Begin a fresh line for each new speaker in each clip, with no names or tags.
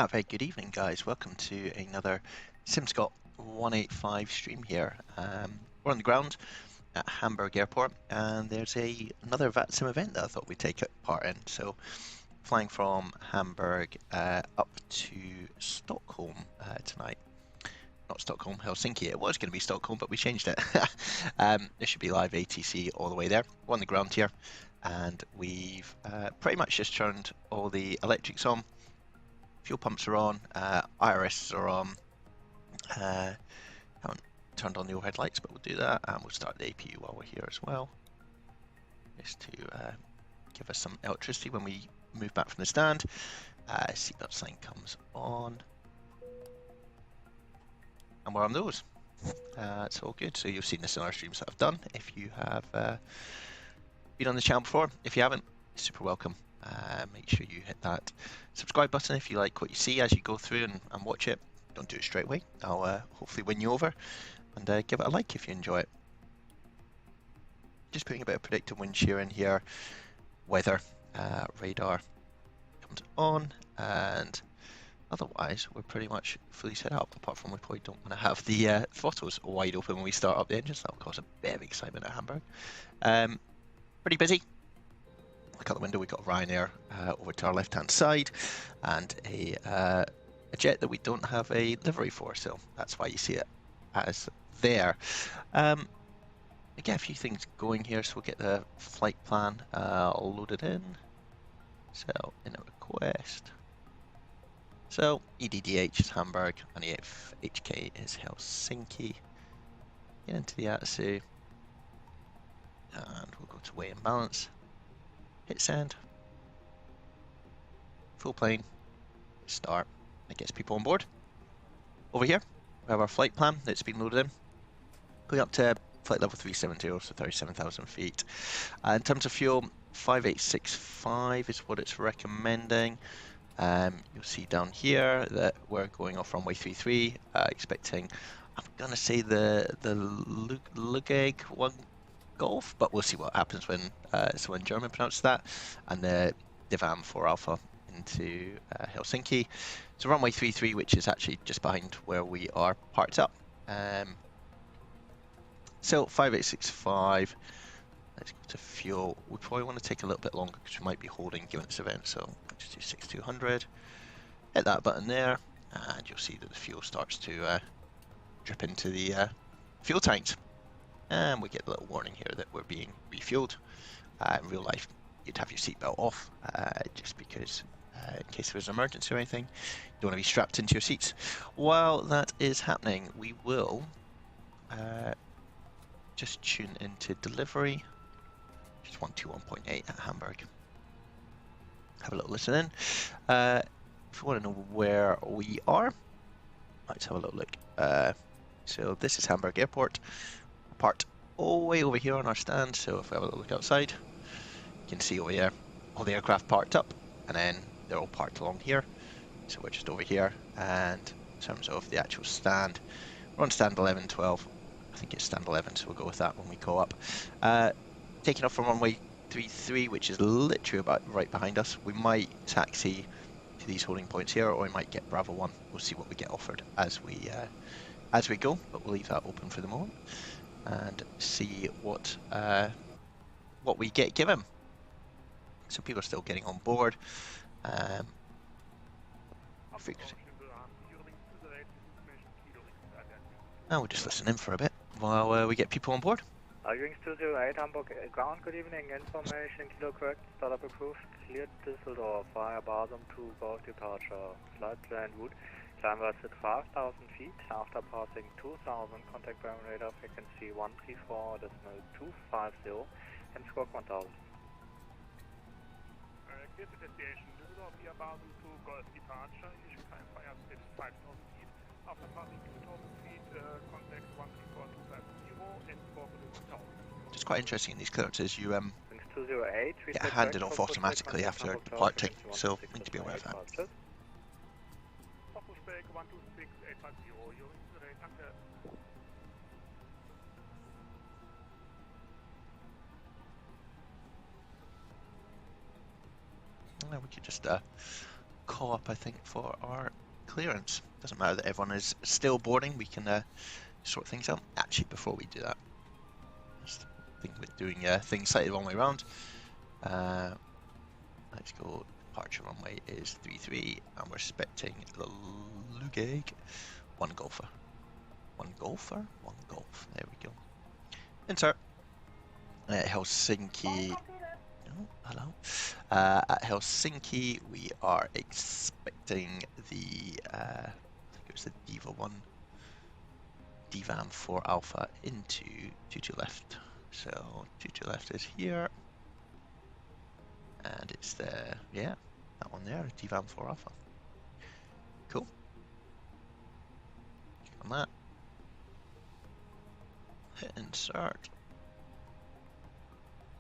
Very good evening, guys. Welcome to another Simscott 185 stream here. We're on the ground at Hamburg Airport, and there's another Vatsim event that I thought we'd take part in. So, flying from Hamburg up to Stockholm tonight. Not Stockholm, Helsinki. It was going to be Stockholm, but we changed it. There should be live ATC all the way there. We're on the ground here, and we've pretty much just turned all the electrics on. Fuel pumps are on, IRS are on. Haven't turned on the overhead lights, but we'll do that, and we'll start the APU while we're here as well, just to give us some electricity when we move back from the stand. Seatbelt sign comes on, and we're on those. It's all good. So you've seen this in our streams that I've done. If you have been on the channel before, if you haven't, super welcome. Make sure you hit that subscribe button if you like what you see as you go through and watch it. Don't do it straight away. I'll hopefully win you over, and give it a like if you enjoy it. Just putting a bit of predicted wind shear in here. Weather, radar comes on, and otherwise we're pretty much fully set up, apart from we probably don't want to have the throttles wide open when we start up the engines. That will cause a bit of excitement at Hamburg. Pretty busy. Look out the window, we've got Ryanair over to our left hand side, and a jet that we don't have a livery for, so that's why you see it as there. Again, a few things going here, so we'll get the flight plan loaded in. So in a request. So EDDH is Hamburg, and HK is Helsinki. Get into the ATSU, and we'll go to weigh and balance. Hit send, full plane, start. That gets people on board. Over here, we have our flight plan that's been loaded in. Going up to flight level 370, so 37,000 feet. In terms of fuel, 5865 is what it's recommending. You'll see down here that we're going off runway 33, expecting, I'm going to say the Lugeg 1 Golf, but we'll see what happens when someone German pronounces that, and the Divan 4 Alpha into Helsinki. So runway 33, which is actually just behind where we are parked up. So 5865. Let's go to fuel. We probably want to take a little bit longer because we might be holding given this event. So just do 6200. Hit that button there, and you'll see that the fuel starts to drip into the fuel tanks. And we get a little warning here that we're being refueled. In real life, you'd have your seatbelt off, just because in case there was an emergency or anything, you don't want to be strapped into your seats. While that is happening, we will just tune into delivery. Just 121.8 at Hamburg. Have a little listen in. If you want to know where we are, let's have a little look. So this is Hamburg Airport. Parked all the way over here on our stand, so if we have a little look outside, you can see over here all the aircraft parked up, and then they're all parked along here. So we're just over here, and in terms of the actual stand, we're on stand 11, 12. I think it's stand 11, so we'll go with that when we go up. Taking off from runway 33, which is literally about right behind us. We might taxi to these holding points here, or we might get Bravo 1. We'll see what we get offered as we go, but we'll leave that open for the moment. and see what we get given. So people are still getting on board. And we'll just listen in for a bit while we get people on board.
Wings 208 Hamburg ground, good evening. Information, kilo correct, startup approved, cleared Düsseldorf via Basum to Golf departure. Flight plan route, climb was at 5,000 feet. After passing 2,000, contact ground radar frequency 134.250 and squawk 1,000.
Clear to destination Düsseldorf via Basum to Golf departure. Initial climb via at 5,000 feet. After passing 2,000 feet, contact 134.250 and squawk 1,000.
It's quite interesting in these clearances. You
Wings 208,
get handed off automatically after departing, so need to be aware of that.
Bushbeck 126850, your wings 208, danke.
We could just call up, I think, for our clearance. Doesn't matter that everyone is still boarding. We can sort things out. Actually, before we do that, just think with doing things slightly the wrong way around. Let's go. Departure runway is 33, and we're expecting Lugeg. One golfer. One golfer? One golf. There we go. Insert. Helsinki. Oh, hello. At Helsinki, we are expecting the, I think it was the Diva 1, DVAM 4 Alpha into 22 left. So 22 left is here. And it's the, yeah, that one there, DVAM 4 Alpha. Cool. Click on that. Hit insert.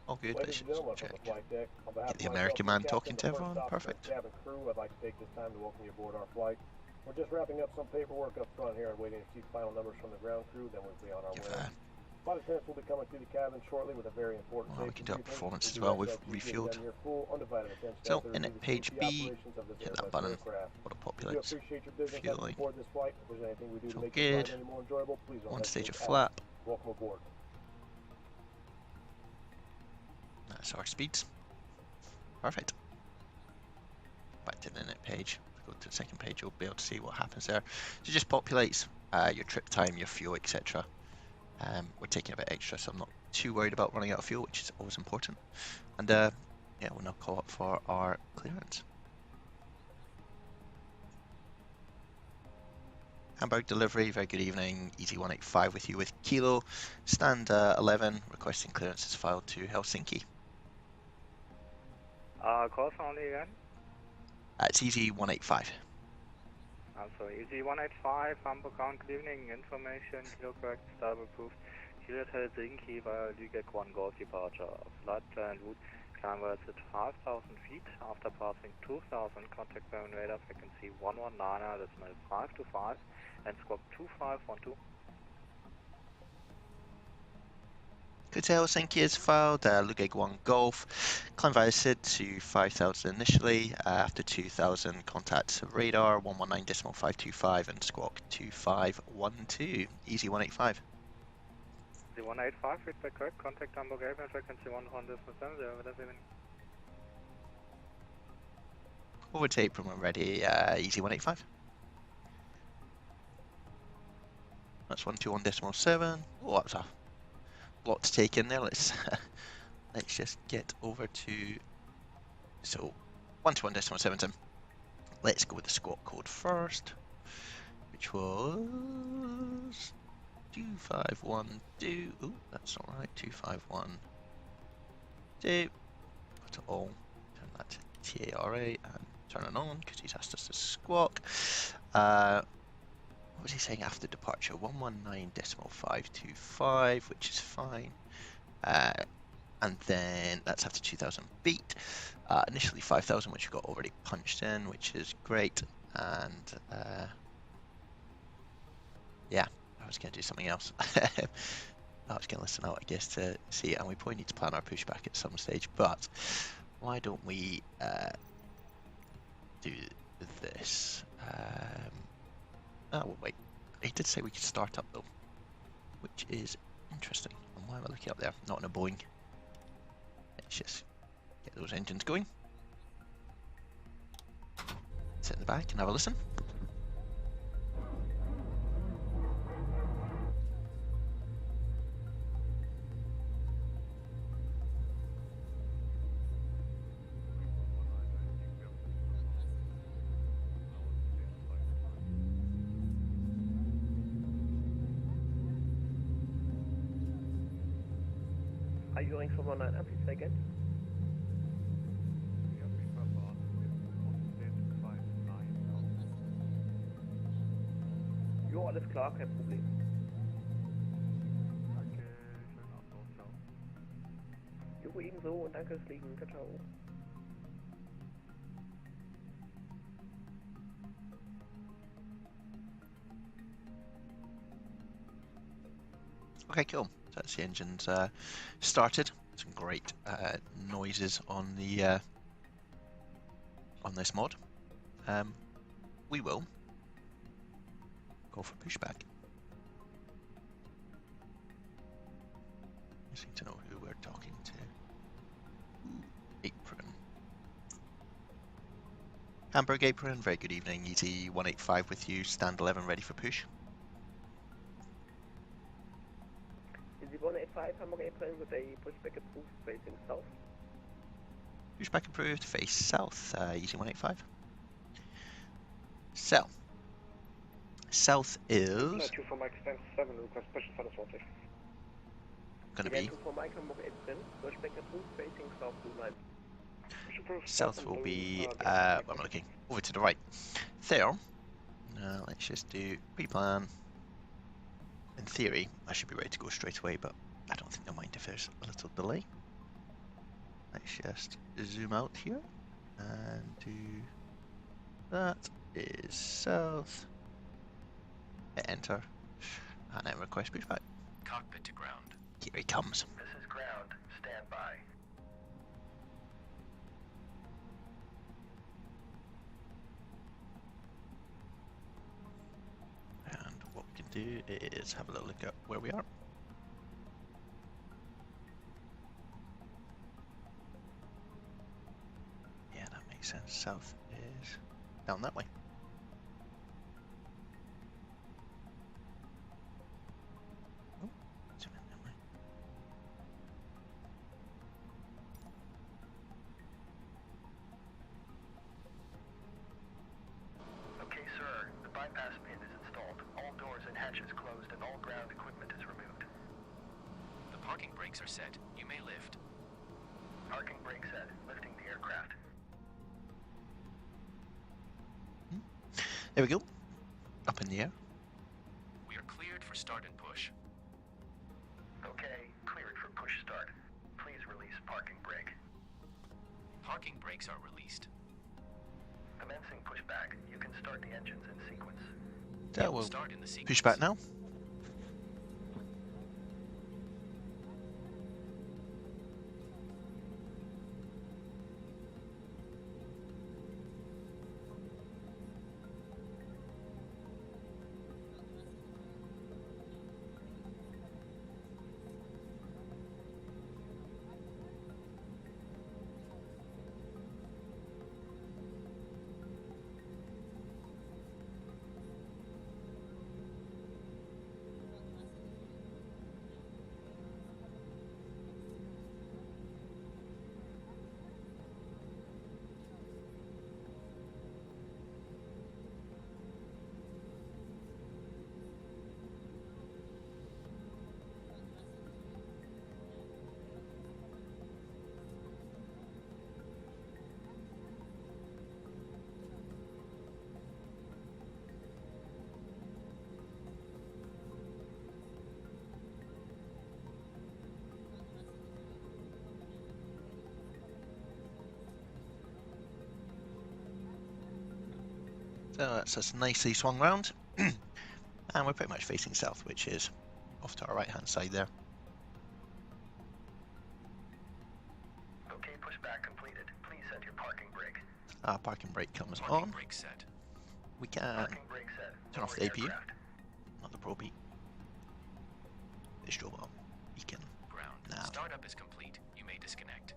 All good, let's just check. Get the American man talking to everyone, perfect.
Cabin crew, I'd like to take this time to welcome you aboard our flight. We're just wrapping up some paperwork up front here and waiting to see final numbers from the ground crew, then we'll be on our way. Flight attendants will be coming through the cabin shortly with a very important
we can do our performance as well, we've refueled. So, in at page B, hit that button, auto-populates, fueling, it's all good, one stage of flap.
Welcome aboard.
That's our speeds. Perfect. Back to the init page. Go to the second page, you'll be able to see what happens there. So it just populates your trip time, your fuel, etc. We're taking a bit extra, so I'm not too worried about running out of fuel, which is always important. And yeah, we'll now call up for our clearance. Hamburg delivery, very good evening. Easy 185 with you with Kilo. Stand 11, requesting clearance is filed to Helsinki.
Course only again?
It's Easy 185.
Also, Easy 185, Hamburg ground, good evening. Information, kilo correct, start approved. Kilo Helsinki via Lübeck 1 Golf departure. Flight plan route, climb was at 5,000 feet. After passing 2,000, contact ground radar frequency 119.525 and squawk 2512.
Hotel Helsinki is filed, Lugeg 1 Golf, climb via SID to 5,000 initially, after 2,000 contact radar 119.525 and squawk 2512, Easy 185.
Easy 185, feedback correct, contact Hamburg Airplane frequency 119.7,
Overtake when we're ready, Easy 185. That's 121.7, oh that's a lot to take in there. Let's just get over to, so 121.7. Let's go with the squawk code first, which was 2512. Oh, that's not right. 2512. Go to all. Turn that to TARA and turn it on because he's asked us to squawk. What was he saying after departure? 119.525, which is fine. And then that's after 2,000 feet. Initially 5,000, which we got already punched in, which is great. And yeah, I was going to do something else. I was going to listen out, I guess, to see it. And we probably need to plan our pushback at some stage. But why don't we do this? Oh, well, wait. He did say we could start up, though, which is Interesting. And why am I looking up there? Not in a Boeing. Let's just get those engines going. Sit in the back and have a listen.
Are you going for 19, please say again? Jo, alles klar, kein Problem.
Danke, schönen Abend noch, ciao.
Jo, ebenso und danke fürs Fliegen. Ciao, ciao.
Okay, cool. So that's the engines started. Some great noises on the on this mod. We will go for pushback. Just need to know who we're talking to. Apron. Hamburg Apron, very good evening. Easy 185 with you. Stand 11 ready for push.
Is the 185 Hamburg Apron with a pushback approved facing south?
Pushback approved, face south. Easy 185. So, south is
Two for Mike stand 7, request special for the sortie.
going to be
For Mike Hamburg Apron, pushback approved facing south blue line.
south will be I'm looking over to the right there. Let's just do pre-plan. In theory I should be ready to go straight away, but I don't think they'll mind if there's a little delay. Let's just zoom out here and do that is south, hit enter, and then request pushback.
Cockpit to ground.
Here he comes.
This is ground. Stand by.
And what we can do is have a little look at where we are. Yeah, that makes sense. South is down that way. Oh, zoom in that way.
Okay, sir. The bypass pin is installed. All doors and hatches closed and all ground equipment is removed. The parking brakes are set. You may lift. Parking brake set. Lifting the aircraft.
There we go. Up in the air.
We are cleared for start and push. Okay, cleared for push start. Please release parking brake. Parking brakes are released. Commencing pushback. You can start the engines in sequence.
So we'll
Start in the sequence.
push back now. So that's us nicely swung round. And we're pretty much facing south, which is off to our right hand side there.
Okay, pushback completed. Please set your parking brake.
Our parking brake comes
Parking
on.
brake set.
We can
Parking brake set.
turn off
Lower
the APU.
aircraft.
Not the Pro B. This job on.
Startup is complete. You may disconnect.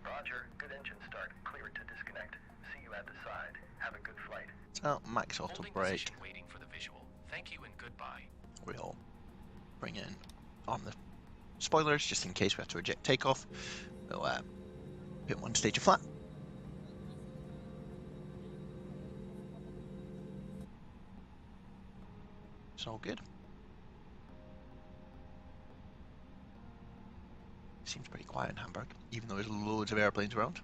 Roger. Good engine start. Cleared to disconnect. See you at the side. Have a good flight.
So, max auto
Holding
brake.
position waiting for the visual. Thank you and goodbye.
We'll bring in on the spoilers just in case we have to reject takeoff. We'll put one stage of flat. It's all good. Seems pretty quiet in Hamburg, even though there's loads of airplanes around.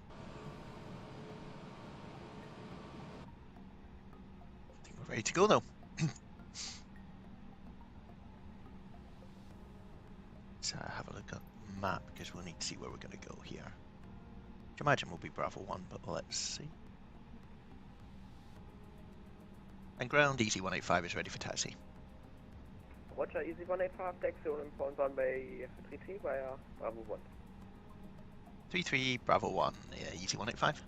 I think we're ready to go now. Let's have a look at the map because we'll need to see where we're going to go here. I imagine we'll be Bravo 1, but let's see. And ground Easy 185 is ready for taxi.
Roger, Easy 185, taxi on inbound runway 33 via Bravo 1.
33 Bravo 1, Easy 185.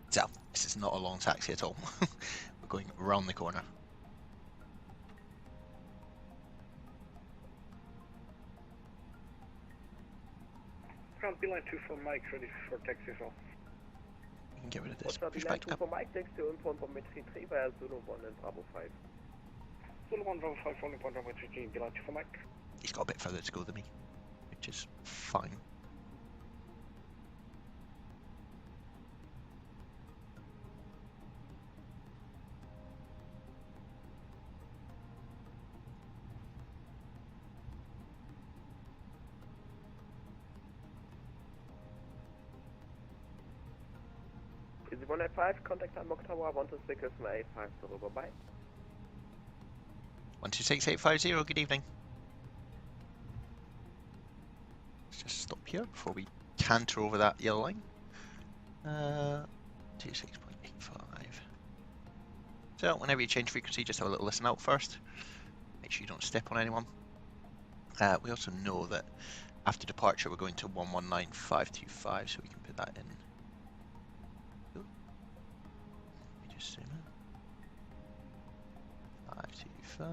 So, this is not a long taxi at all. We're going around the corner.
Ground Beeline 2 for Mike, ready for taxi as well.
We can get rid of this.
Roger, Beeline 2 for Mike, taxi on inbound runway 33 via Zulu 1 and Bravo 5.
Zulu 1, Bravo 5, only point runway 33, Beeline 2 for Mike.
He's got a bit further to go than me, which is fine.
Easy 185, contact Hamburg Tower 126 over, bye.
126850, good evening. Let's just stop here before we canter over that yellow line. 26.85. So whenever you change frequency, just have a little listen out first. Make sure you don't step on anyone. We also know that after departure we're going to 119525, so we can put that in. Let me just zoom in. 525. 525.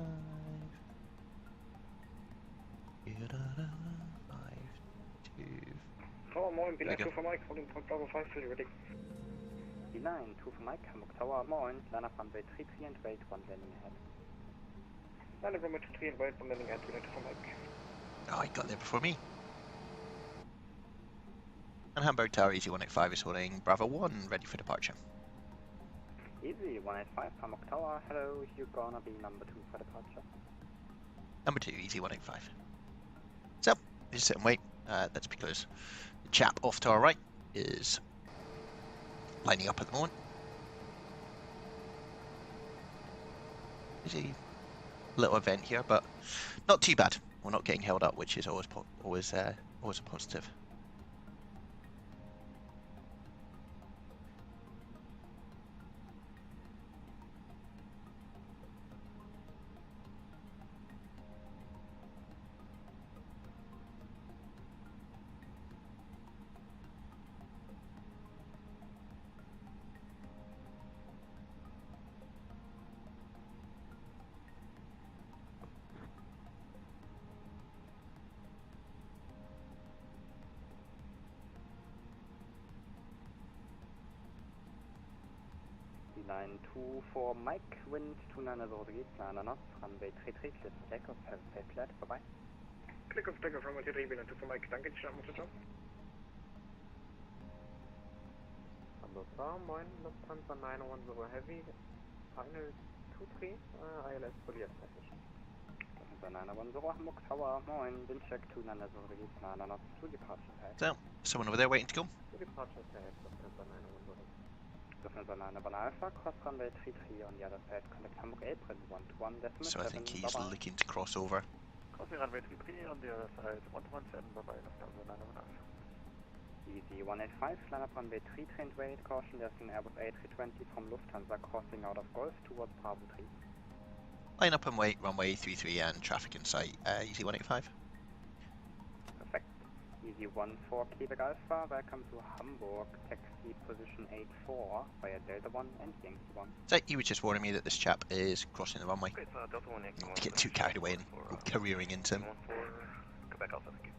Tower, morning, Beeline 2 for Mike, holding point Bravo 5, fully ready.
Beeline 2 for Mike, Hamburg Tower, morning, line up runway 33 and wait, one landing ahead.
Line up runway 33 and wait, one landing ahead, Beeline 2 for Mike.
Oh, he got there before me. And Hamburg Tower Easy 185 is holding Bravo 1, ready for departure.
Easy 185, Hamburg Tower, hello, you're gonna be number 2 for departure.
Number 2, Easy 185. So, we just sit and wait. That's because the chap off to our right is lining up at the moment. There's a little event here, but not too bad. We're not getting held up, which is always a positive.
Line 2 for Mike, wind 290 9 knots, runway 33, clear for takeoff, have a safe flight, bye bye.
Click off takeoff runway 33, Beeline 2 for Mike, danke, Mutter John.
Hamburg Tower, moin, Lufthansa 910 Heavy, final 23, ILS fully established. Lufthansa 910 Hamburg Tower, moin, wind check 290 9 knots, to departure ahead.
So, someone over there waiting to go.
To departure ahead, Lufthansa 910. Lufthansa 910 Alpha, cross runway 33 on the other side, contact Hamburg April 121.7.
So I think he's looking to cross over.
Crossing runway 33 on the other side, 117, bye bye, Lufthansa 910 Alpha. Easy 185, line up runway 33 and wait, caution, there's an Airbus A320 from Lufthansa crossing out of Golf towards Bravo 3.
Line up and wait, runway 33 and traffic in sight, Easy 185.
Perfect. Easy 14 Quebec Alpha, welcome to Hamburg, taxi position 84 via Delta 1 and Yankee 1.
So he was just warning me that this chap is crossing the runway.
Okay, so Delta 1 Yankee 1.
Not to get too carried away and go careering into him.
Delta, thank you.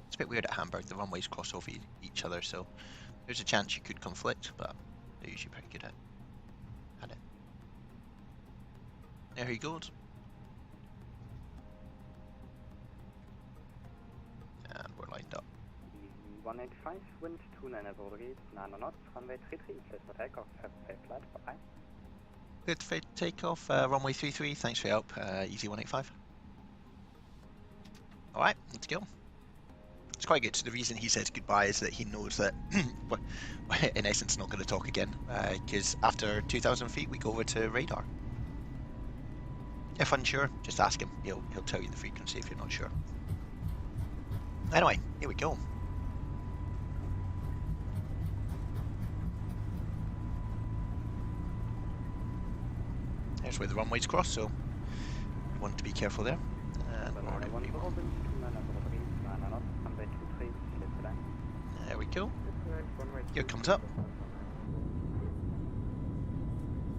It's a bit weird at Hamburg, the runways cross over each other, so there's a chance you could conflict, but they're usually pretty good at it. There he goes. And we're lined up.
185, wind 29 degrees, 9 knots, runway 33, clear for takeoff, have a safe flight, bye-bye.
Good for takeoff, runway 33, thanks for your help, easy 185. Alright, let's go. It's quite good. So the reason he says goodbye is that he knows that we're in essence not going to talk again, because after 2,000 feet we go over to radar. If unsure, just ask him. He'll tell you the frequency if you're not sure. Anyway, here we go. There's where the runways cross, so you want to be careful there. And there we go. Here it comes up.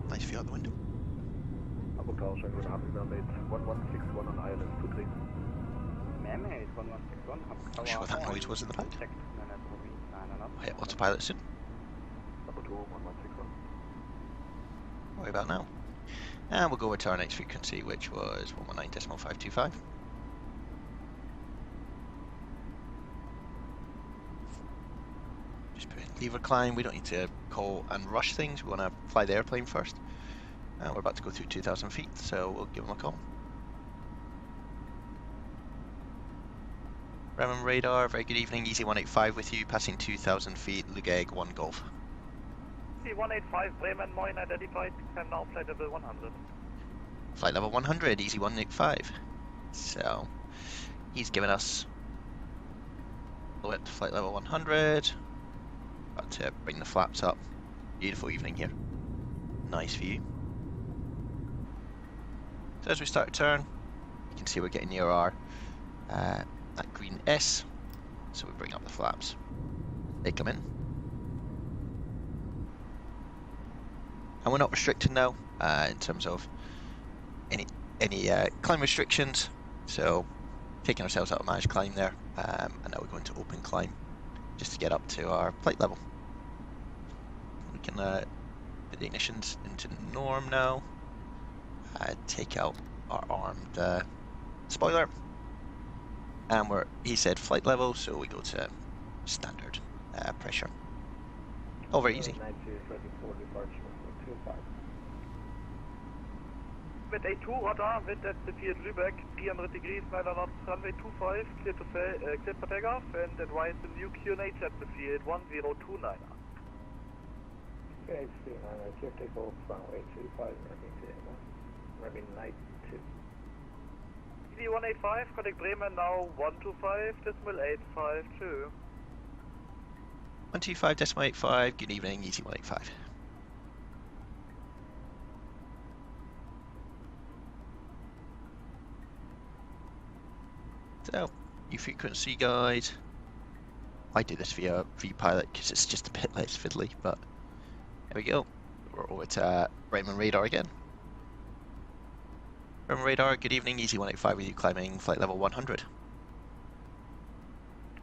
Nice view out the window.
Hamburg Tower, good afternoon, runway 1161 on island 23.
Not sure what that noise was in the back. I'll hit autopilot soon.
Number 2, 1161.
Worry about now. And we'll go over to our next frequency, which was 119.525. Just put in lever climb. We don't need to call and rush things. We want to fly the airplane first. We're about to go through 2,000 feet, so we'll give them a call. Bremen radar, very good evening. Easy 185 with you, passing 2,000 feet, Lugeg 1 Golf.
Easy 185, Bremen, Moin identified, can now flight level 100.
Flight level 100, easy 185. So, he's given us low up to flight level 100. About to bring the flaps up. Beautiful evening here. Nice view. So as we start to turn, you can see we're getting near our that green S. So we bring up the flaps. They come in. And we're not restricted now in terms of any climb restrictions. So taking ourselves out of managed climb there, and now we're going to open climb just to get up to our flight level. We can put the ignitions into norm now. Take out our armed spoiler, and he said flight level, so we go to standard pressure. Oh, very easy.
With A2 radar, wind at the field Lübeck, 300 degrees, 9 knots, runway 25, clear for takeoff, and advise the new QNH at the field 1029.
Okay, clear takeoff, runway 35, runway 92.
Easy 185, contact Bremen now 125.852.
125.85, good evening, easy 185. So, new frequency guide. I do this via VPilot because it's just a bit less fiddly, but there we go. We're over to Bremen radar again. Bremen radar, good evening, easy 185 with you climbing flight level 100.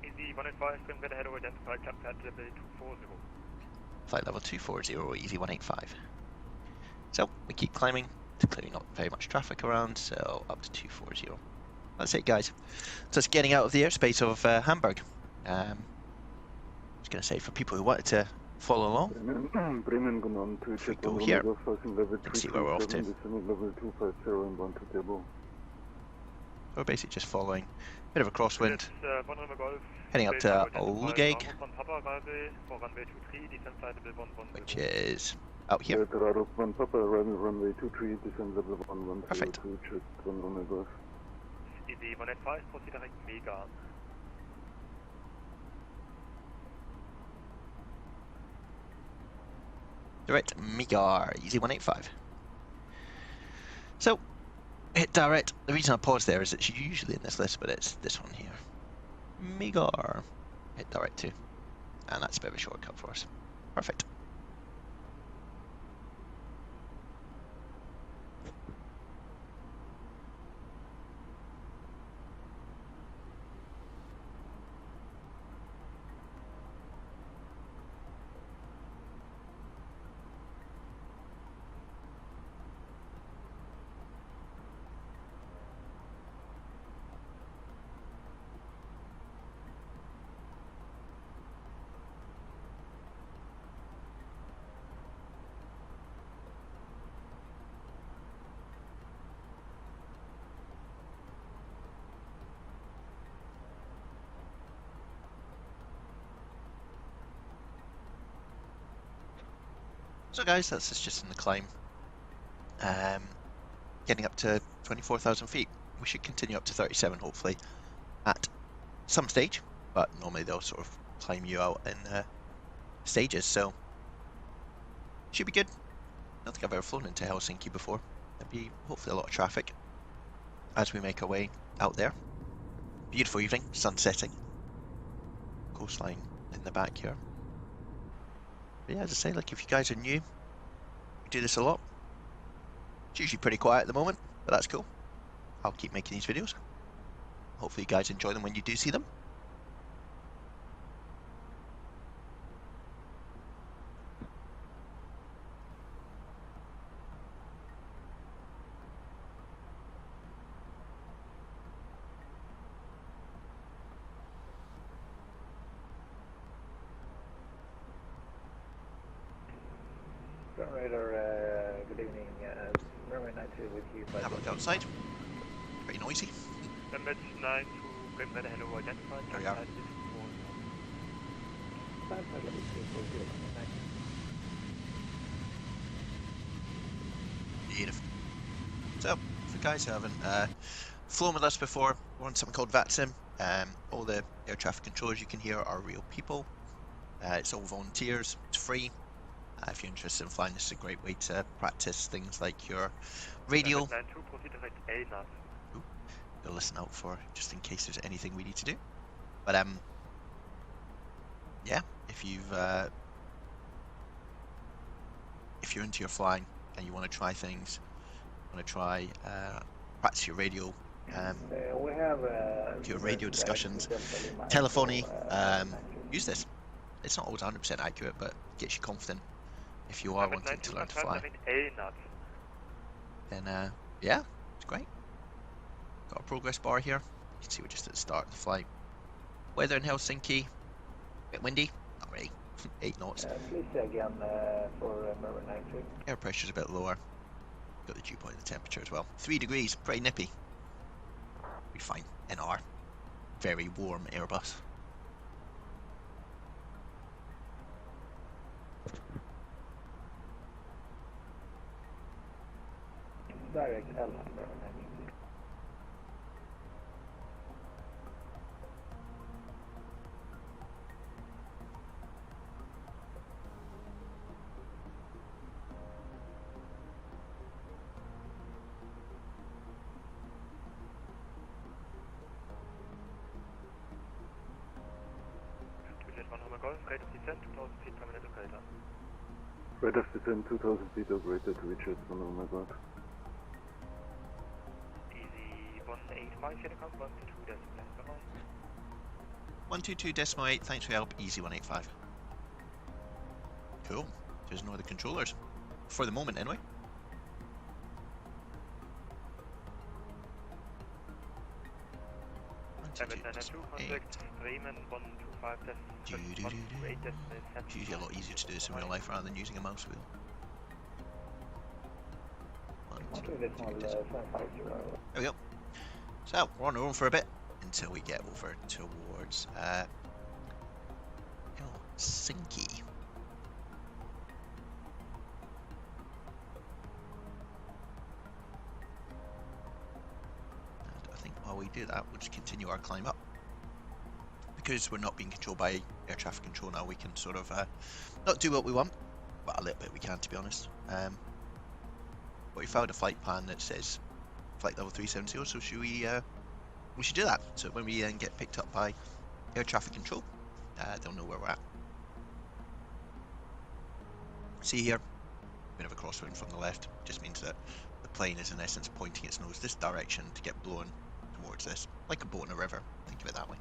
Easy 185, can get ahead of identified cap pad level 240.
Flight level 240, easy 185. So, we keep climbing. There's clearly not very much traffic around, so up to 240. That's it, guys. So it's getting out of the airspace of Hamburg. I was going to say, for people who wanted to follow along, if we go here, let's see where we're off to. We're basically just following a bit of a crosswind, heading up to Lugeg, which is out here. Perfect.
Easy 185, proceed direct Mega.
Direct Migar, easy 185. So, hit direct. The reason I paused there is it's usually in this list, but it's this one here. Migar. Hit direct too. And that's a bit of a shortcut for us. Perfect. So guys, that's us just in the climb. Getting up to 24,000 feet. We should continue up to 37 hopefully at some stage, but normally they'll sort of climb you out in stages, so should be good. I don't think I've ever flown into Helsinki before. There'll be hopefully a lot of traffic as we make our way out there. Beautiful evening, sun setting. Coastline in the back here. But yeah, as I say, like if you guys are new, we do this a lot. It's usually pretty quiet at the moment, but that's cool. I'll keep making these videos. Hopefully you guys enjoy them when you do see them.
Radar, good evening. Runway 92 with you.
Have a look outside. Pretty noisy.
MS 9 to Grim Radar, hello, identified.
There we are. Beautiful. So, for you guys who haven't flown with us before, we're on something called Vatsim. All the air traffic controllers you can hear are real people. It's all volunteers. It's free. If you're interested in flying, this is a great way to practice things like your radio. Ooh, you'll listen out for just in case there's anything we need to do. But yeah, if you're into your flying and you want to try things, want to try practice your radio,
we have
do your radio discussions, telephony, use this. It's not always 100% accurate, but it gets you confident. If you are wanting to learn to fly, then yeah, it's great. Got a progress bar here. You can see we're just at the start of the flight. Weather in Helsinki, a bit windy, not really, 8 knots.
Please say again for Murray 92.
Air pressure's a bit lower. Got the dew point of the temperature as well. 3 degrees, pretty nippy. Be fine in our very warm Airbus.
Direct L.
Rate of descent 2000 feet operated to reach at 1 oh my god.
Easy 185, here comes 122.8.
122.8, thanks for your help, easy 185. Cool, there's no other controllers. For the moment anyway. It's usually a lot easier to do this in real life rather than using a mouse wheel. 1, 2, 3, there we go. So, we're on our own for a bit until we get over towards Helsinki. And I think while we do that, we'll just continue our climb up. Because we're not being controlled by air traffic control now, we can sort of not do what we want, but a little bit we can, to be honest. But we found a flight plan that says flight level 370, so should we should do that. So when we get picked up by air traffic control, they'll know where we're at. See here, bit of a crosswind from the left, just means that the plane is in essence pointing its nose this direction to get blown towards this, like a boat in a river, think of it that way.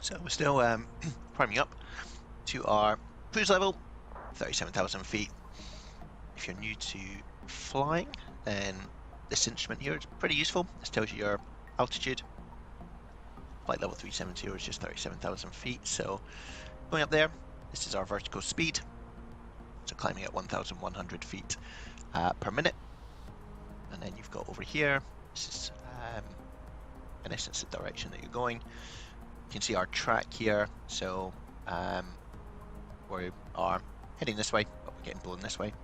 So we're still priming up to our cruise level, 37,000 feet. If you're new to flying, then this instrument here is pretty useful. This tells you your altitude. Flight level 370 is just 37,000 feet. So going up there, this is our vertical speed. So climbing at 1,100 feet per minute. And then you've got over here, this is in essence the direction that you're going. You can see our track here, so we are heading this way, but we're getting blown this way.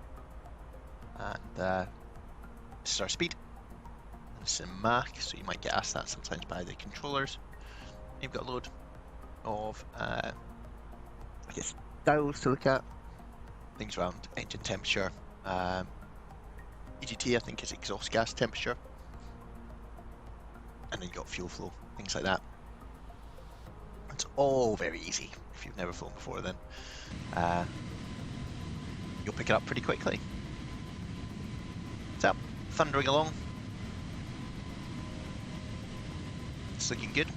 And this is our speed. And this is in Mach, so you might get asked that sometimes by the controllers. You've got a load of I guess dials to look at. Things around engine temperature, EGT I think is exhaust gas temperature, and then you've got fuel flow, things like that. It's all very easy. If you've never flown before, then you'll pick it up pretty quickly. So, thundering along. It's looking good.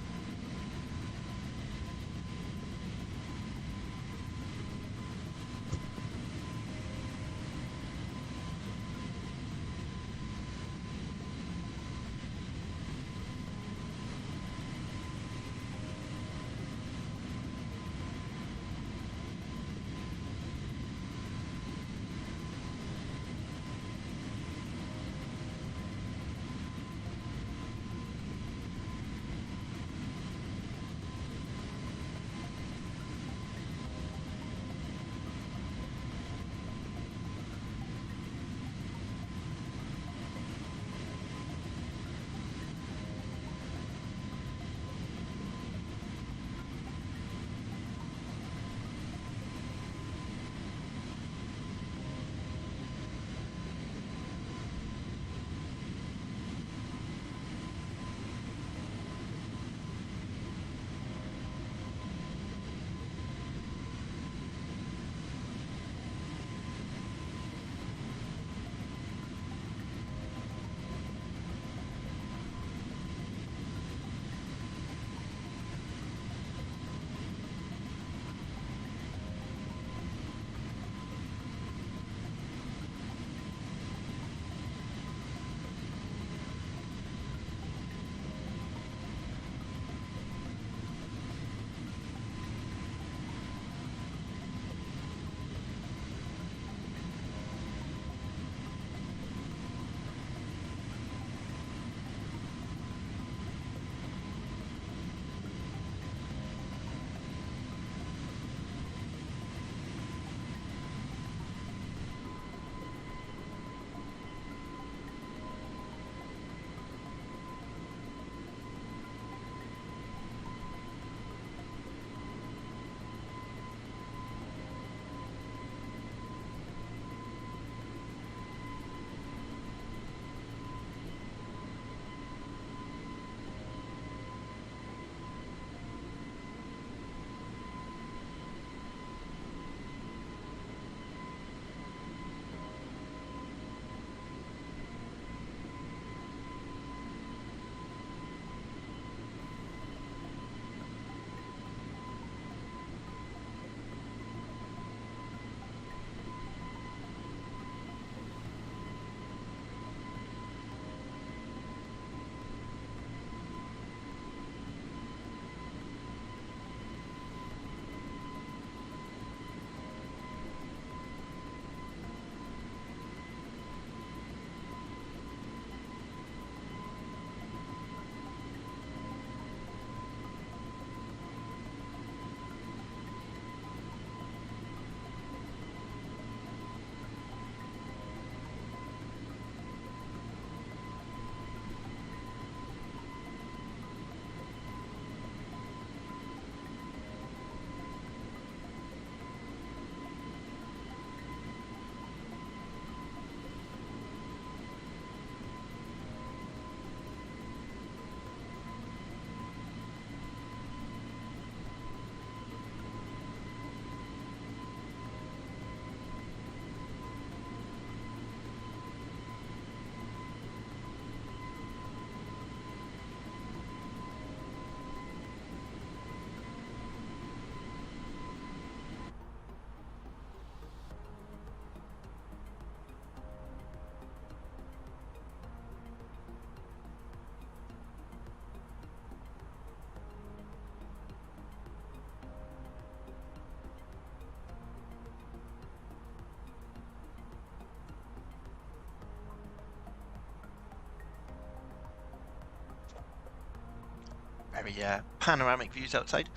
very panoramic views outside.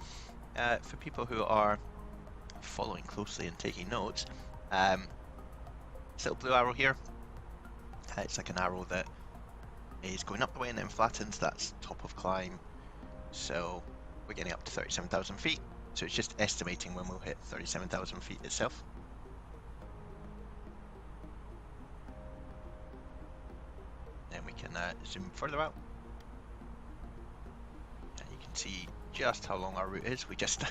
For people who are following closely and taking notes, this little blue arrow here, it's like an arrow that is going up the way and then flattens. That's top of climb. So we're getting up to 37,000 feet. So it's just estimating when we'll hit 37,000 feet itself. Then we can zoom further out. And you can see just how long our route is. We just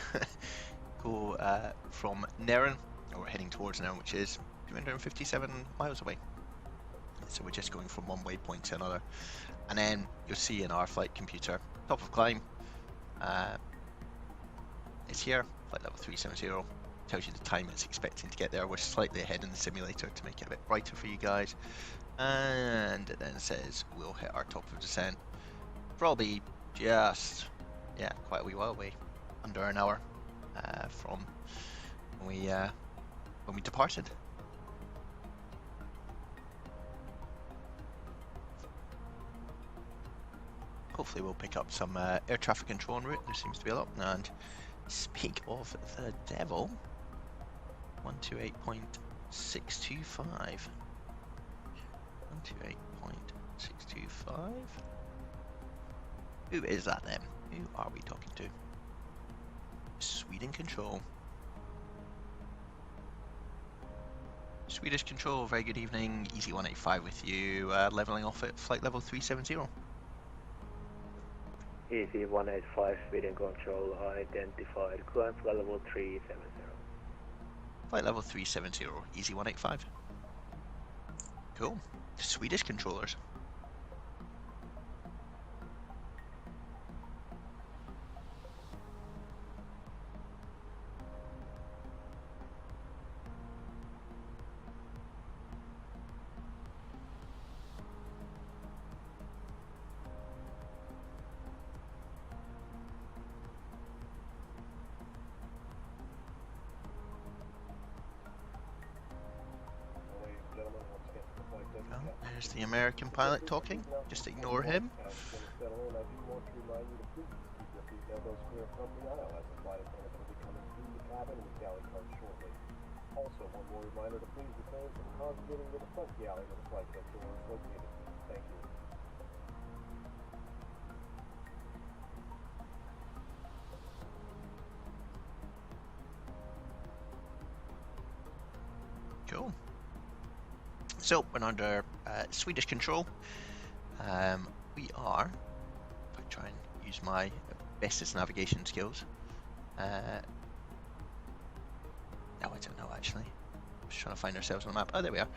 go from Neren, or we're heading towards Neren, which is 257 miles away. So we're just going from one waypoint to another. And then you'll see in our flight computer, top of climb, it's here, flight level 370, tells you the time it's expecting to get there. We're slightly ahead in the simulator to make it a bit brighter for you guys. And it then says we'll hit our top of descent, probably just, quite a wee while away, under an hour from when we departed. Hopefully we'll pick up some air traffic control en route. There seems to be a lot. And speak of the devil, 128.625. 128.625. Who is that then? Who are we talking to? Sweden Control. Swedish Control, very good evening. Easy 185 with you, leveling off at flight level 370.
Easy 185, Sweden Control, identified, climb flight level 370.
Flight level 370, easy 185. Cool. Swedish controllers. There's the American pilot talking. Just ignore him.
Also, one more reminder to please refrain from congregating to the front galley where the flight deck door is located. Thank you.
Cool. So we're under Swedish control. We are, if I try and use my bestest navigation skills. No, I don't know actually. I'm just trying to find ourselves on the map. Oh, there we are.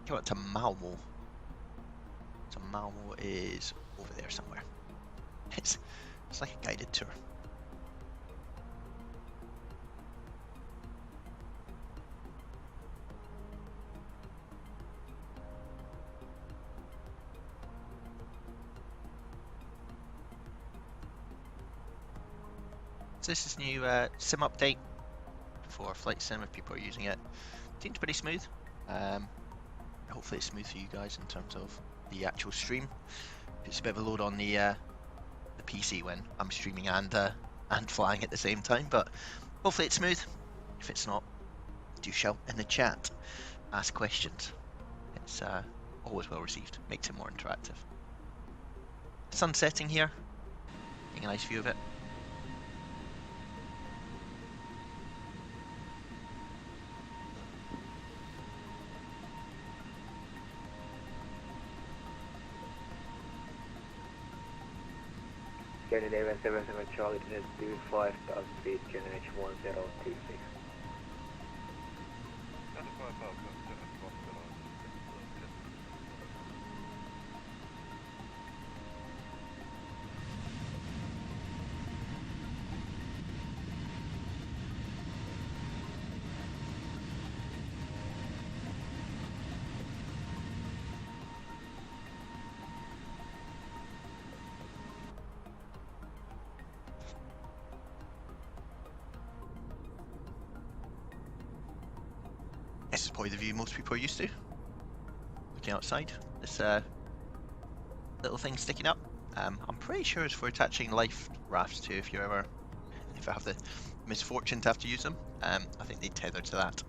Go up to Malmo. So Malmo is over there somewhere. It's like a guided tour. So this is new sim update for Flight Sim if people are using it. Seems pretty smooth. Hopefully it's smooth for you guys in terms of the actual stream. It's a bit of a load on the PC when I'm streaming and flying at the same time, but hopefully it's smooth. If it's not, do shout in the chat. Ask questions. It's always well received. Makes it more interactive. Sun setting here. Getting a nice view of it.
Scandinavian 77 Charlie, descent to 5,000 feet, GNH 1026.
This is probably the view most people are used to. Looking outside, this little thing sticking up. I'm pretty sure it's for attaching life rafts to if you have the misfortune to have to use them. I think they tether to that.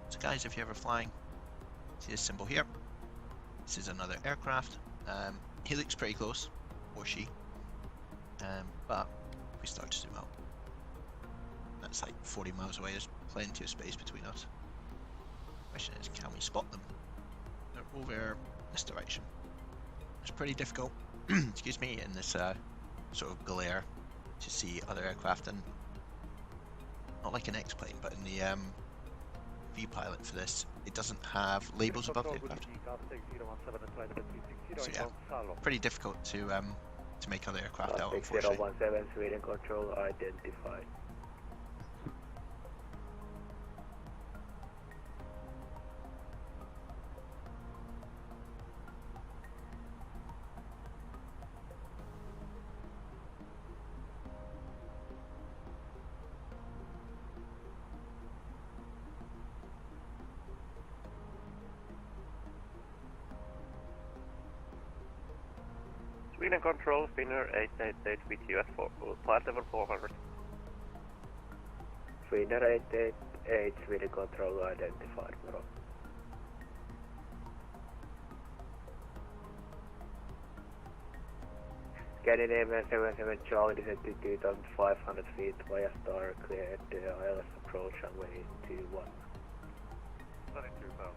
So guys, if you're ever flying, see this symbol here. This is another aircraft. He looks pretty close, or she. But if we start to zoom out, that's like 40 miles away. There's plenty of space between us. Question is, can we spot them? They're over this direction. It's pretty difficult, excuse me, in this sort of glare to see other aircraft, and not like an X-plane, but in the V-pilot for this, it doesn't have labels above the aircraft. So yeah, pretty difficult to make other aircraft out, unfortunately.
017 Sweden control identified.
Sweden control, Finnair 888 with you at flight level 400.
Finnair 888 Sweden control identified, bro. Scandinavian 77 Charlie descended to 2,500 feet via star, cleared the ILS approach runway 21.
32,000.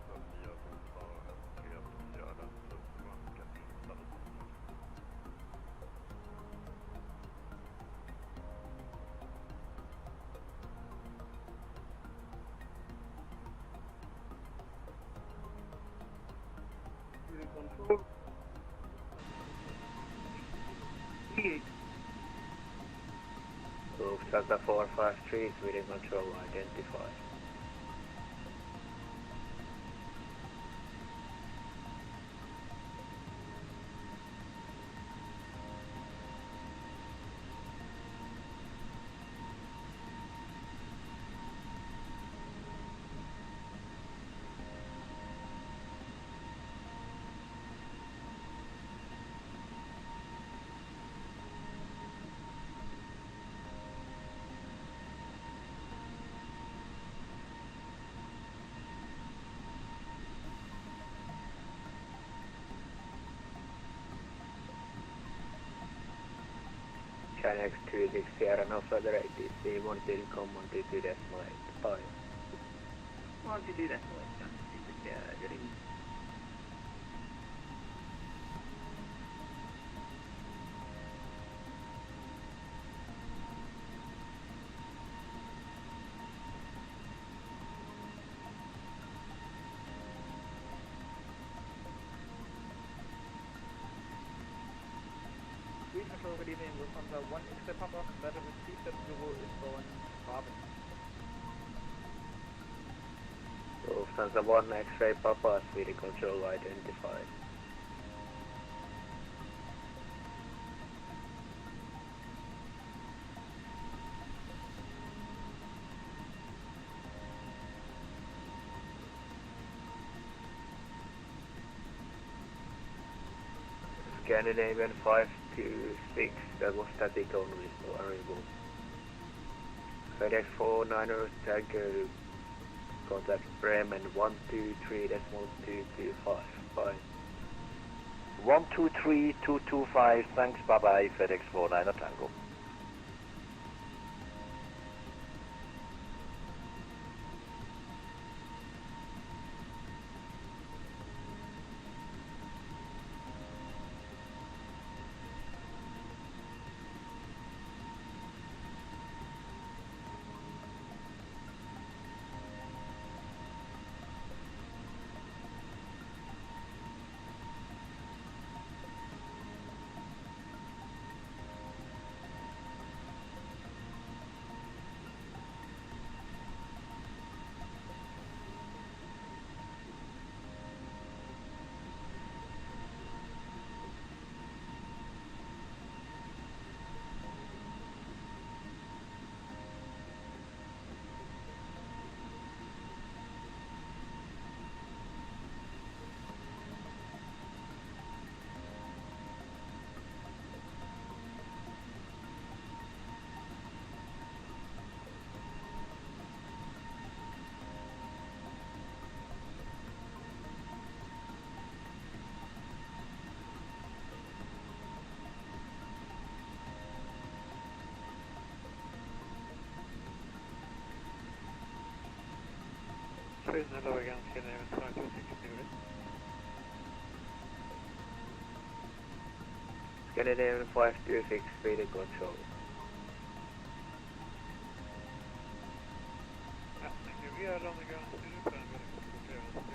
Lufthansa 453 Sweden control identified. China X26 Sierra, no further ATC, monitoring common to 2 decimal 8. 1 to 2 decimal 8, getting.
Good evening, Lufthansa 1 X-ray Papa, letter received at 0 is going Bravo.
Lufthansa 1 X-ray Papa, Sweden control identified. Scandinavian 526, that was static only, so arrival. FedEx 49er Tiger, contact Bremen 123.225, bye.
123.225, thanks, bye bye, FedEx 49er Tango.
Hello again, Scandinavian 526,
Scandinavian 526, speed control.
Yeah, thank you. We are on the ground, super, and we're clearance.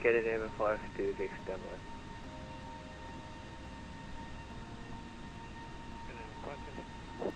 Scandinavian 526, Denmark.
Scandinavian 526.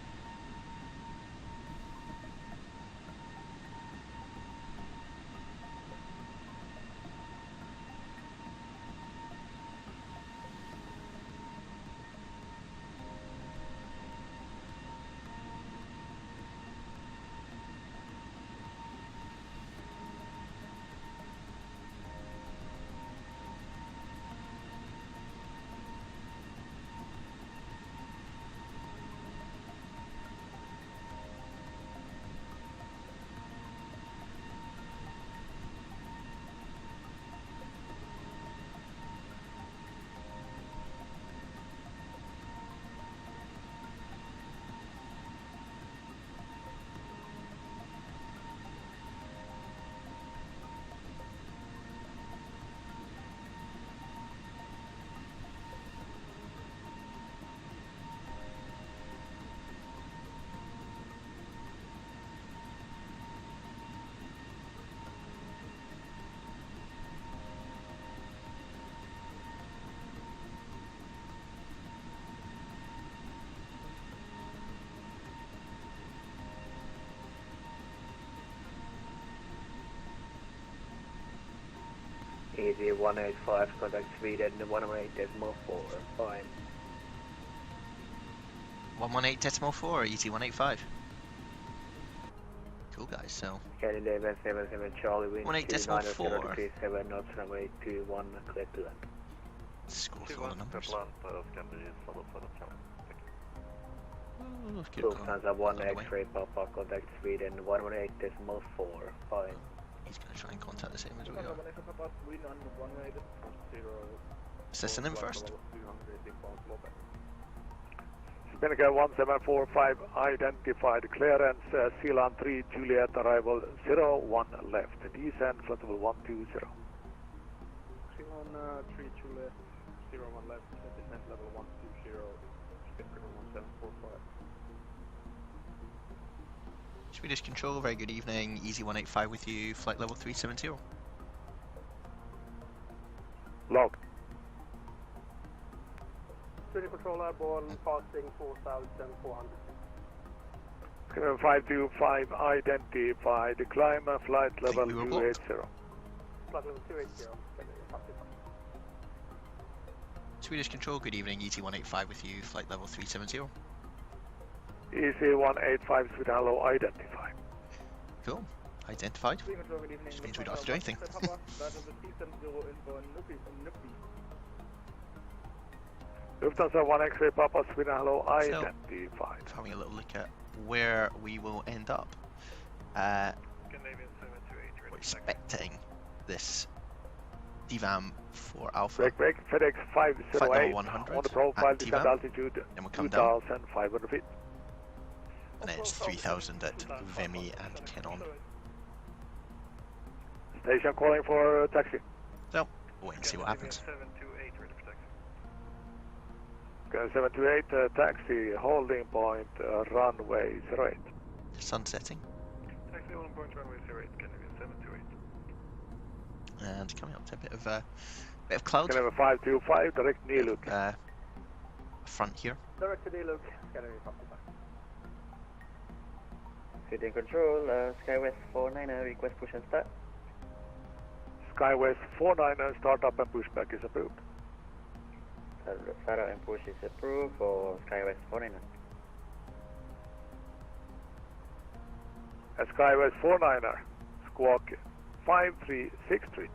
Easy 185, contact Sweden 118.4, fine.
118.4 or easy 185. Cool guys, so
Scandinavian 77 Charlie, wind
118.4.
290.37 knots, runway 21, clear to land.
Scroll through all the numbers. Ooh, keep going.
Lufthansa 1 X-ray Papa, contact Sweden 118.4, fine.
He's going to try and contact the same as we are. Assessing him first.
Spinnaker 1745 identified clearance, Sealand 3 Juliet arrival 01 left, descent flight level 120.
Sealand 3 Juliet 01 left, descent level 120, Spinnaker 1745.
Swedish Control, very good evening. Easy 185 with you, flight level 370.
Log.
Swedish Control
control airborne, passing 4,400.
525 identified, climb flight level 280.
Flight level 280,
Swedish Control, good evening, ET185 with you, flight level 370.
EC185 Sweden hello, identified.
Cool, identified. Just means we don't have to do anything.
Lufthansa 1 X-ray Papa Sweden hello, identified.
So, having a little look at where we will end up. We're expecting this DVAM for Alpha.
Break, FedEx 508
100
on the profile,
at
descent
DVAM.
altitude
Then we'll come down.
2,500 feet.
And then it's 3,000 at Vimy and Kenon.
Station calling for taxi.
So, we'll wait and see what happens.
728 taxi, holding point, runway 08.
Sun setting.
Taxi holding point, runway 08, Canadian 728.
And coming up to a bit of cloud.
Canadian 525, direct Niluk.
Front here.
Direct to Niluk, Canadian 55.
Sweden Control, Skywest 49, request push and start.
Skywest 49, startup and pushback is approved.
Startup and push is approved for Skywest 49.
Skywest 49er, squawk 5363.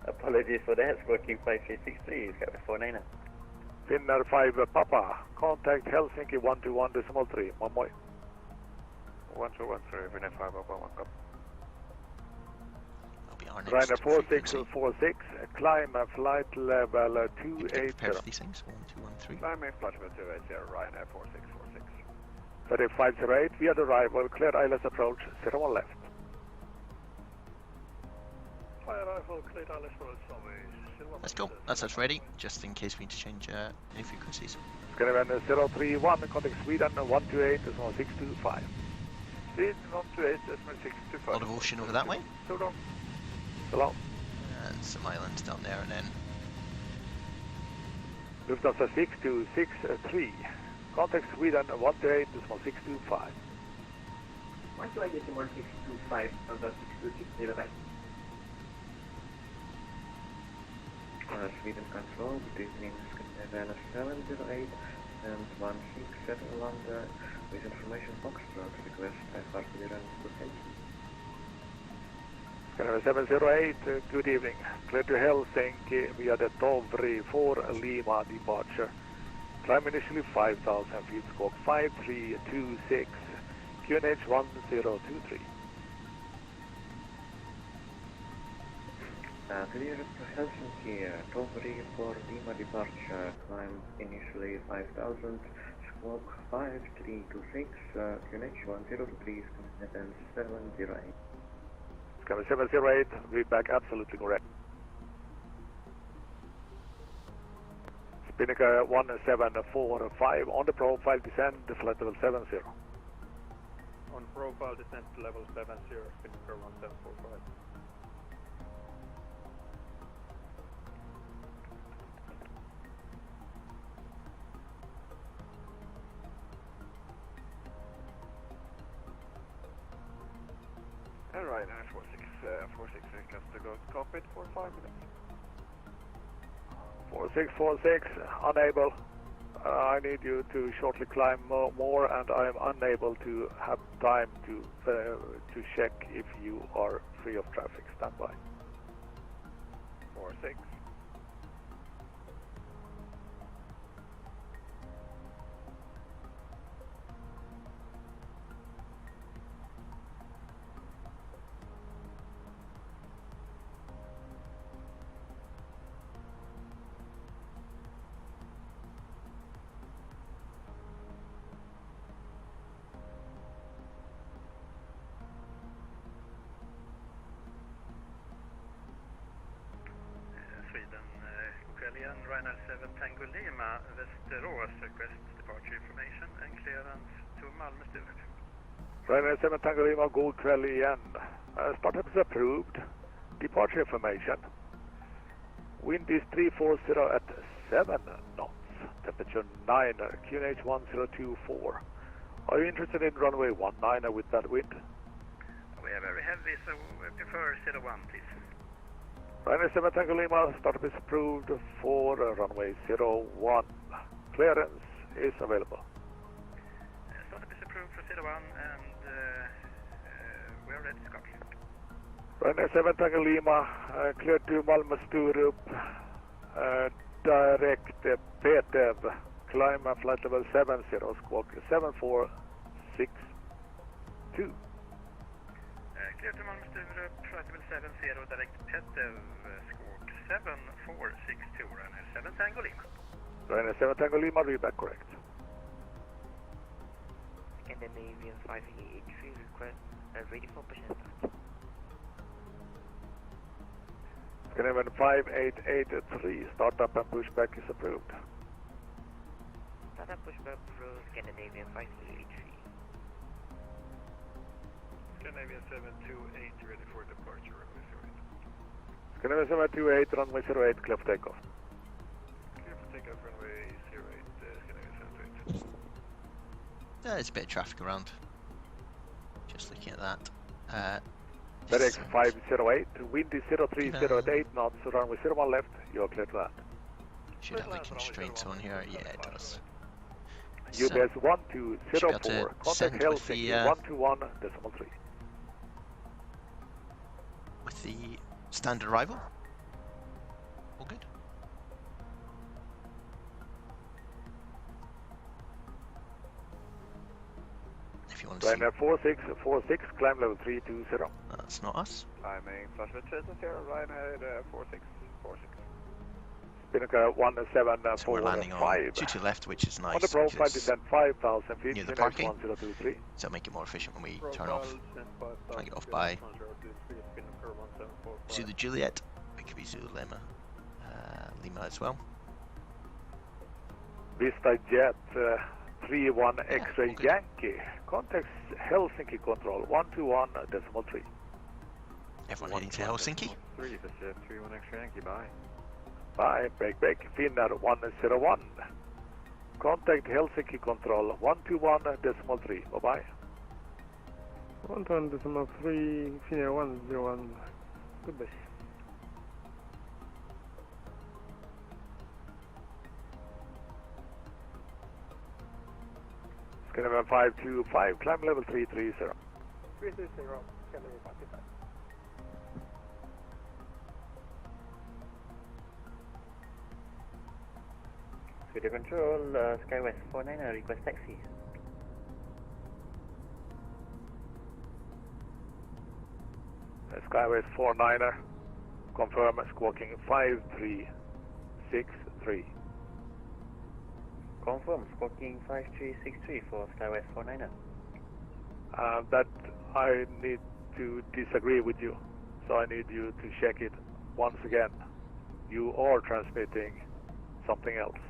Apologies for that, squawking 5363, Skywest 49er.
Finnair 5 Papa, contact Helsinki 121.3, Mommoi.
1213, Finnair 5 Papa, 1 copy.
Ryanair 4646, climb flight level 280.
Prepare for these things. 1213.
Climb flight level 280, Ryanair 4646.
FedEx 508, via the arrival, clear ILS approach, 01 left.
Fire arrival, clear ILS approach,
Let's go. That's us ready, just in case we need to change any frequencies.
Scandinavian 031, contact Sweden 128, 625.
Sweden 128, 625.
A lot of ocean over that way.
So long.
Hello.
And some islands down there, and then
Lufthansa 6263. Contact Sweden 128, 625.
Why do I get to 1625 on the 6260 back? Sweden Control, good evening, Scandinavian 708 and 167 London with information Foxtrot, request IFR clearance to Helsinki.
Scandinavian 708, good evening. Clear to Helsinki via the Tovri 4 Lima departure. Climb initially 5,000 feet, squawk 5326, QNH 1023.
Clear to Helsinki, Tovri 4 Lima departure, climb initially 5,000, squawk 5326, QNH 103, Scandinavian 708.
Scandinavian 708, read back absolutely correct. Spinnaker 1745, on the profile descend, flight level 70.
On profile descent level 70, Spinnaker 1745. Ryanair 4646 request to go to cockpit for 5 minutes.
4646, unable. I need you to shortly climb more, and I am unable to have time to check if you are free of traffic. Stand by.
46. Ryanair 7 Tango Lima, Västerås, request departure information and clearance to Malmö Sturup.
Ryanair 7 Tango Lima, god kväll igen. Startup is approved. Departure information. Wind is 340 at 7 knots. Temperature Temperature 9er, QNH 1024. Are you interested in runway 19er with that wind?
We are very heavy, so we prefer 01, please.
Ryanair 7 Tango Lima, startup is approved for runway 01. Clearance is available.
Startup is approved for 01 and we are ready to copy.
Ryanair 7 Tango Lima, cleared to Malmö Sturup, direct PTEV, climb flight level 70, squawk 7462.
Clear to Malmö Sturup, flight level 70, direct PTEV, squawk 7462, Ryanair 7 Tango Lima.
Ryanair 7 Tango Lima, read back correct.
Scandinavian 583 request ready for push and start.
Scandinavian 5883, startup and pushback is approved.
Startup pushback approved, Scandinavian 5883.
Scandinavian 728 ready for departure, runway 08.
Scandinavian 728, runway 08, clear for takeoff.
Clear for takeoff, runway 08, Scandinavian 728.
There's a bit of traffic around. Just looking at that.
FedEx 508, wind is 0308 knots, runway 01 left, you're clear to that.
Should have the constraints on here, yeah it does.
UBS 1204, contact Helsinki 121.3.
With the standard arrival. All good. If you want to see.
Ryanair 4646, climb level 320.
That's not us.
Climbing flush with 0, Ryanair 4646.
Spinnaker 1745.
So we're landing on 2 to the left, which is nice.
On the profile, descent 5,000 feet,
near the parking.
1023.
So make it more efficient when we turn off. Try and get off by Zulu Juliet. It could be Zulu Lima. Lima as well.
Vista Jet 31 X-ray Yankee. Contacts Helsinki control 121.3.
Everyone heading to Helsinki.
3, this is 31 X-ray Yankee, bye.
Bye, break. Finnair 101. Contact Helsinki control 121.3. Bye bye.
121.3, Finnair 101. Goodbye.
Scandinavian 525, climb level 330.
330, Scandinavian 525.
Studio Control, Skywest 49, request taxi.
Skywest 49er, confirm squawking 5363.
Confirm, squawking 5363 for Skywest 49er.
That I need to disagree with you, so I need you to check it once again. You are transmitting something else.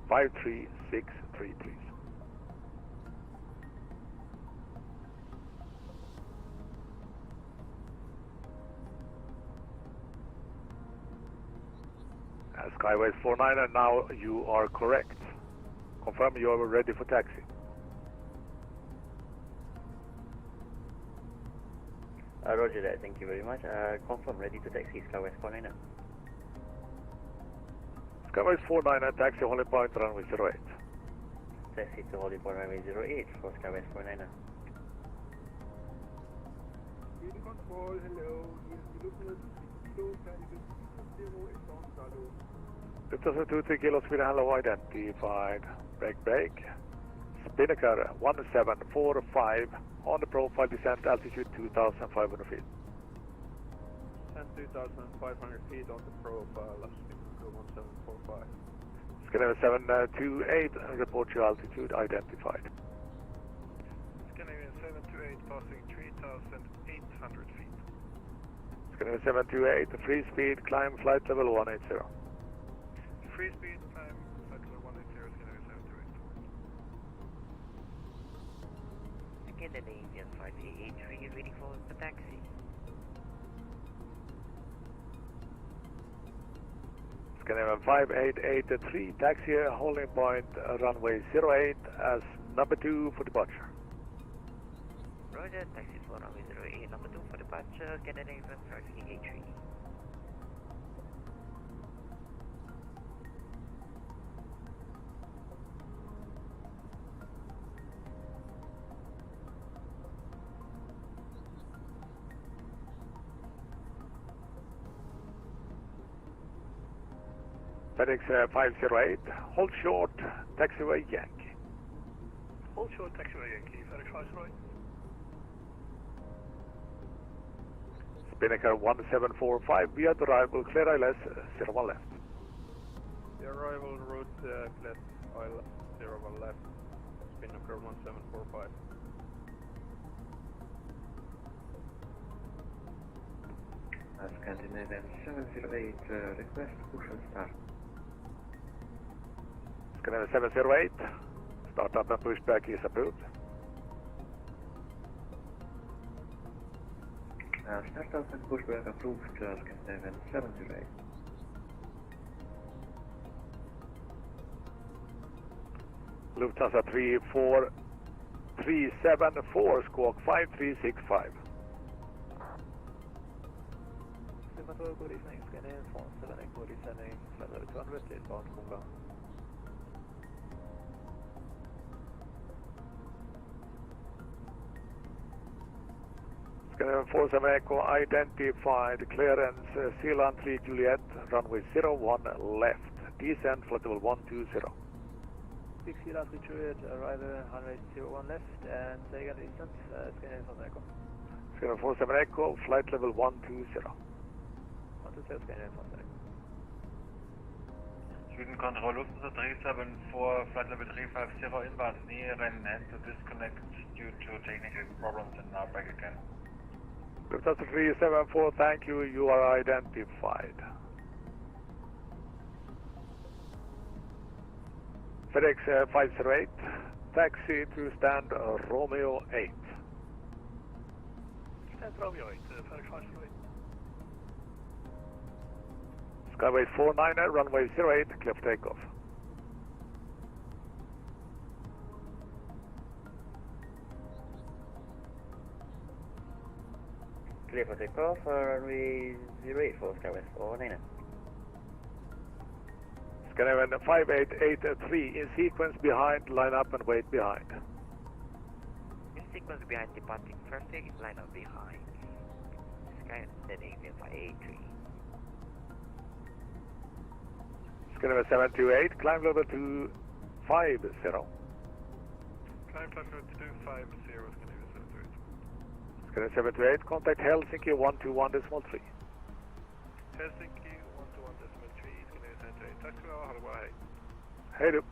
5363, please. Skyway 49er, now you are correct. Confirm you are ready for taxi.
Roger that, thank you very much. Confirm ready to taxi Skywest 49er.
Skyway 49er, taxi holding point runway 08.
Taxi to holding point runway 08 for Skywest 49er.
Control, hello. You're looking at zero is on Zalo.
2023 kilos with hello identified. Break. Spinnaker 1745 on the profile, descent altitude 2,500 feet.
Descent 2,500 feet on the profile, Spinnaker 1745.
Scandinavian 728, report your altitude identified.
Scandinavian 728 passing 3,800 feet.
Scandinavian 728, free speed, climb flight level 180.
Free speed, climb flight level 180, Scandinavian 728.
Scandinavian 5883 waiting for the taxi.
Scanner 5883, taxi holding point runway 08 as number 2 for departure.
Roger, taxi for runway 08, number 2 for departure, Canadian 583.
FedEx 508, hold short, taxiway Yankee.
Hold short, taxiway Yankee, FedEx 508.
Spinnaker 1745, via the arrival, clear ILS 01 left.
The arrival route, clear ILS 01 left, Spinnaker 1745.
Scandinavian 708, request push and start.
Scandinavian 708, start up and pushback is approved.
Start up and pushback approved, Scandinavian 708.
Lufthansa 34374, squawk 5365.
Good evening, Scandinavian 47 Echo descending flight level 200, inbound Kumla.
Scandinavian 47 Echo identified, clearance Sealand 3 Juliet, runway 01 left, descent flight level 120.
6 Sealand 3 Juliet, arrival runway 01 left, and say again distance, Scandinavian 47 Echo.
Scandinavian 47 Echo, flight level 120.
Sweden Control Lufthansa 374, flight level 350 inbound near and had to disconnect due to technical problems and now back again.
Lufthansa 374, thank you, you are identified. FedEx 508, taxi to stand Romeo 8.
Stand Romeo 8, FedEx 508.
Skyway 49er, runway 08, clear for takeoff.
Clear for takeoff, runway 08 for Skyway 49er.
Scandinavian 5883, in sequence behind, line up and wait behind.
In sequence behind departing first take, line up behind. Scandinavian 583.
Scandinavian 728, climb level 250.
Climb level 250, Scandinavian 728.
Scandinavian 728, contact Helsinki 121.3.
Helsinki 121.3, Scandinavian 728. Tack ska du ha, ha det bra, hej.
Hej då.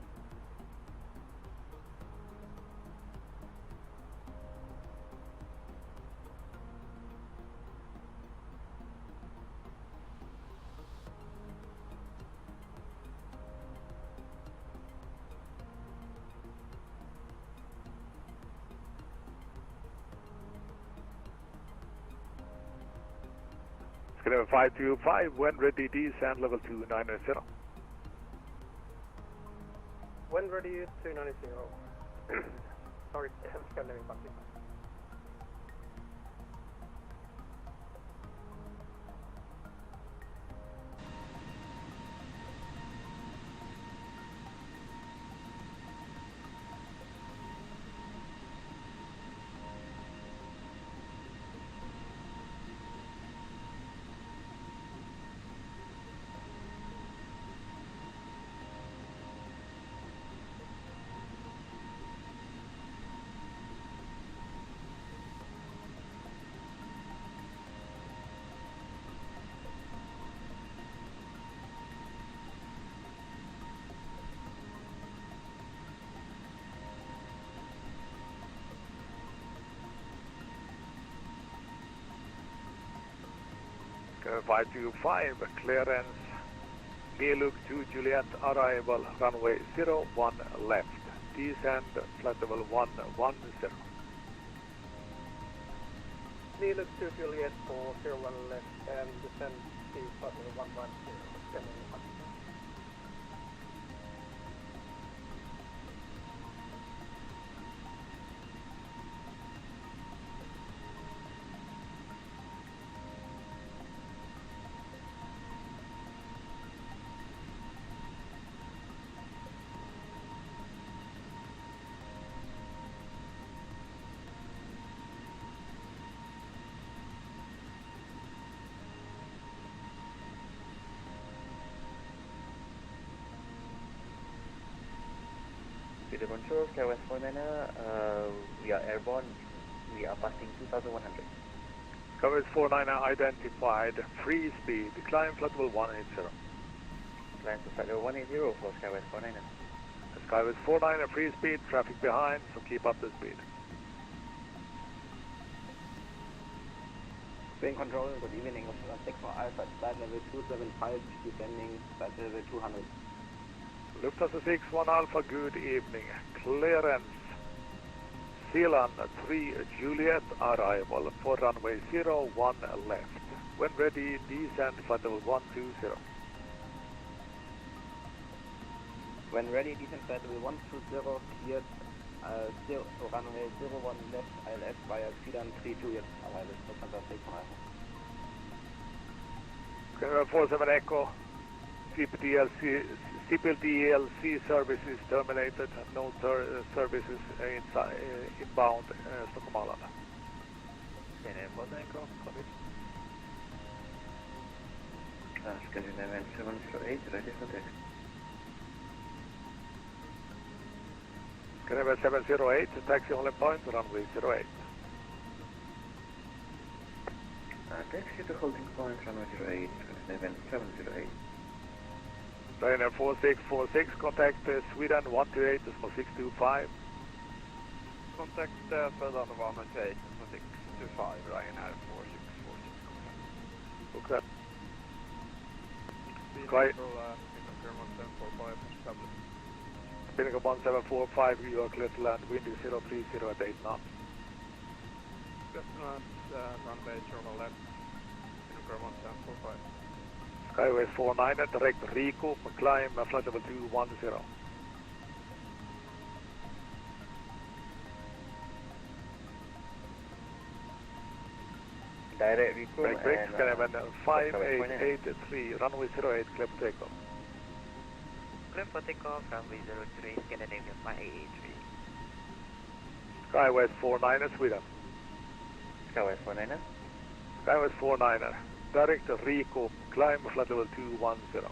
Scandinavian 525, when ready, descend level 290.
When ready, 290. Sorry, Scandinavian 525.
Scandinavian 525, clearance Mieluk 2 Juliet, arrival runway 01 left, descend flight level 110.
Mieluk 2 Juliet for 01 left and descend to flight level 110. Scandinavian 525.
City Control, Skywest 49er, we are airborne, we are passing 2100.
Skywest 49er identified, free speed, climb flight level 180.
Climb to flight level 180 for Skywest 49er.
Skywest 49er, free speed, traffic behind, so keep up the speed.
Spain Control, good evening, 6 for Alpha, flight level 275, descending, flight level 200.
Lufthansa 61 Alpha, good evening. Clearance. Zealand 3 Juliet, arrival for runway 01 left. When ready, descend flight level 120.
When ready, descend flight level 120, cleared, runway 01 left, ILS via Zealand 3 Juliet, arrival, Lufthansa 61 Alpha.
47 Echo, CPLDLC service is terminated, no services inbound Stockholm Arlanda.
Scandinavian 708, ready for taxi.
Scandinavian 708, taxi only point, runway 08.
Taxi to holding point, runway 08, Scandinavian 708.
Ryanair 4646, contact Sweden 128, 625.
Contact further on 128, 625, Ryanair 4646.
Okay.
Sky.
Pinnacle 1745, you are clear to land, wind is 030 at 8 knots.
Runway 0 left, Pinnacle 1745.
Skyway 49, direct recoup, climb flight level 210.
Direct recoup
break,
and...
Skyway 5883, runway 08, clear for takeoff.
Clear for takeoff, runway 03, Scandinavian 5883.
Skyway 49, Sweden.
Skyway 49er.
Skyway 49, direct recoup, climb flight level 210.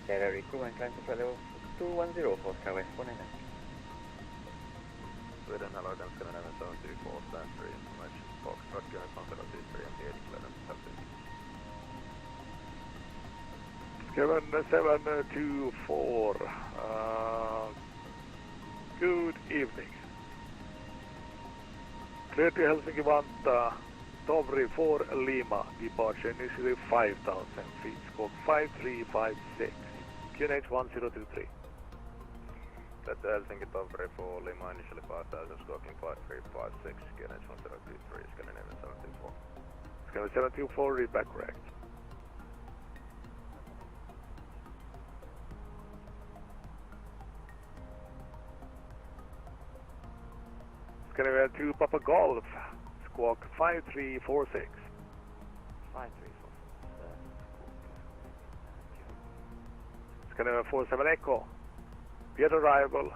Direct recoup and climb to flight level 210 for Skyway 49er.
Sweden, hello, then Scandinavian 734, stand 3, information, Foxtrot, Unit 103, and the 8 clearance,
Skyway 724, good evening. Clear to Helsinki Vantaa, Tovri 4 Lima, departure initially 5,000 feet, squawk 5356, QNH 1023.
That's Helsinki Tovri 4 Lima, initially 5,000, squawking 5356, QNH 1023, Scandinavian 724.
Skyway 724, read back correct. Skandinavian 2 Papa Golf, squawk 5346.
5346.
Skandinavian 47 Echo, get arrival,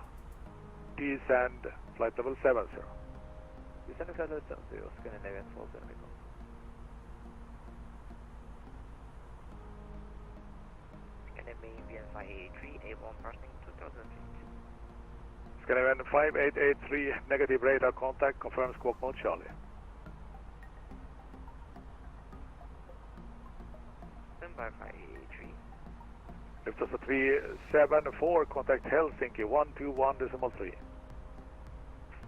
descend, flight level 70.
Descend flight level 70, Scandinavian 47 Echo. Scandinavian 583, A1 passing 2000 feet.
Scandinavian 5883, negative radar contact, confirm squawk mode Charlie.
Standby 583.
Lufthansa 374, contact Helsinki 121.3.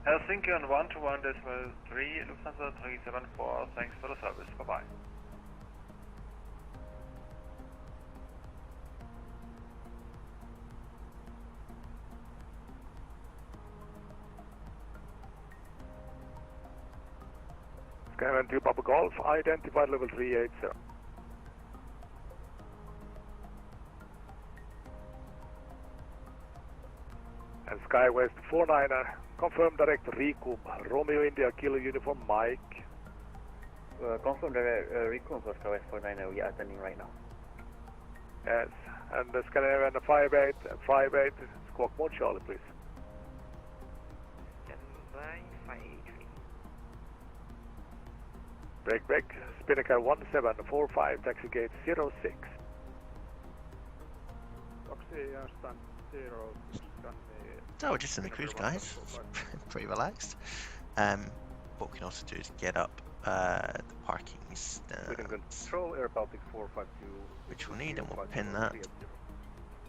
Helsinki on 121.3, Lufthansa 374, thanks for the service, bye-bye.
Skyway 2 Papa Golf, identified level 380. And Skywest 49er, confirm direct recoup, Romeo India Kilo Uniform Mike.
Confirm direct recoup for Skywest 49er, we are attending right now.
Yes, and the Scandinavian 58, squawk mode Charlie please.
Standby 583.
Break, Spinnaker 1745, taxi gate 06.
Taxi stand 0, scan
So we're just in the cruise, guys. Pretty relaxed. What we can also do is get up the parkings.
Control Air Baltic 452.
Which we'll need, and we'll pin that.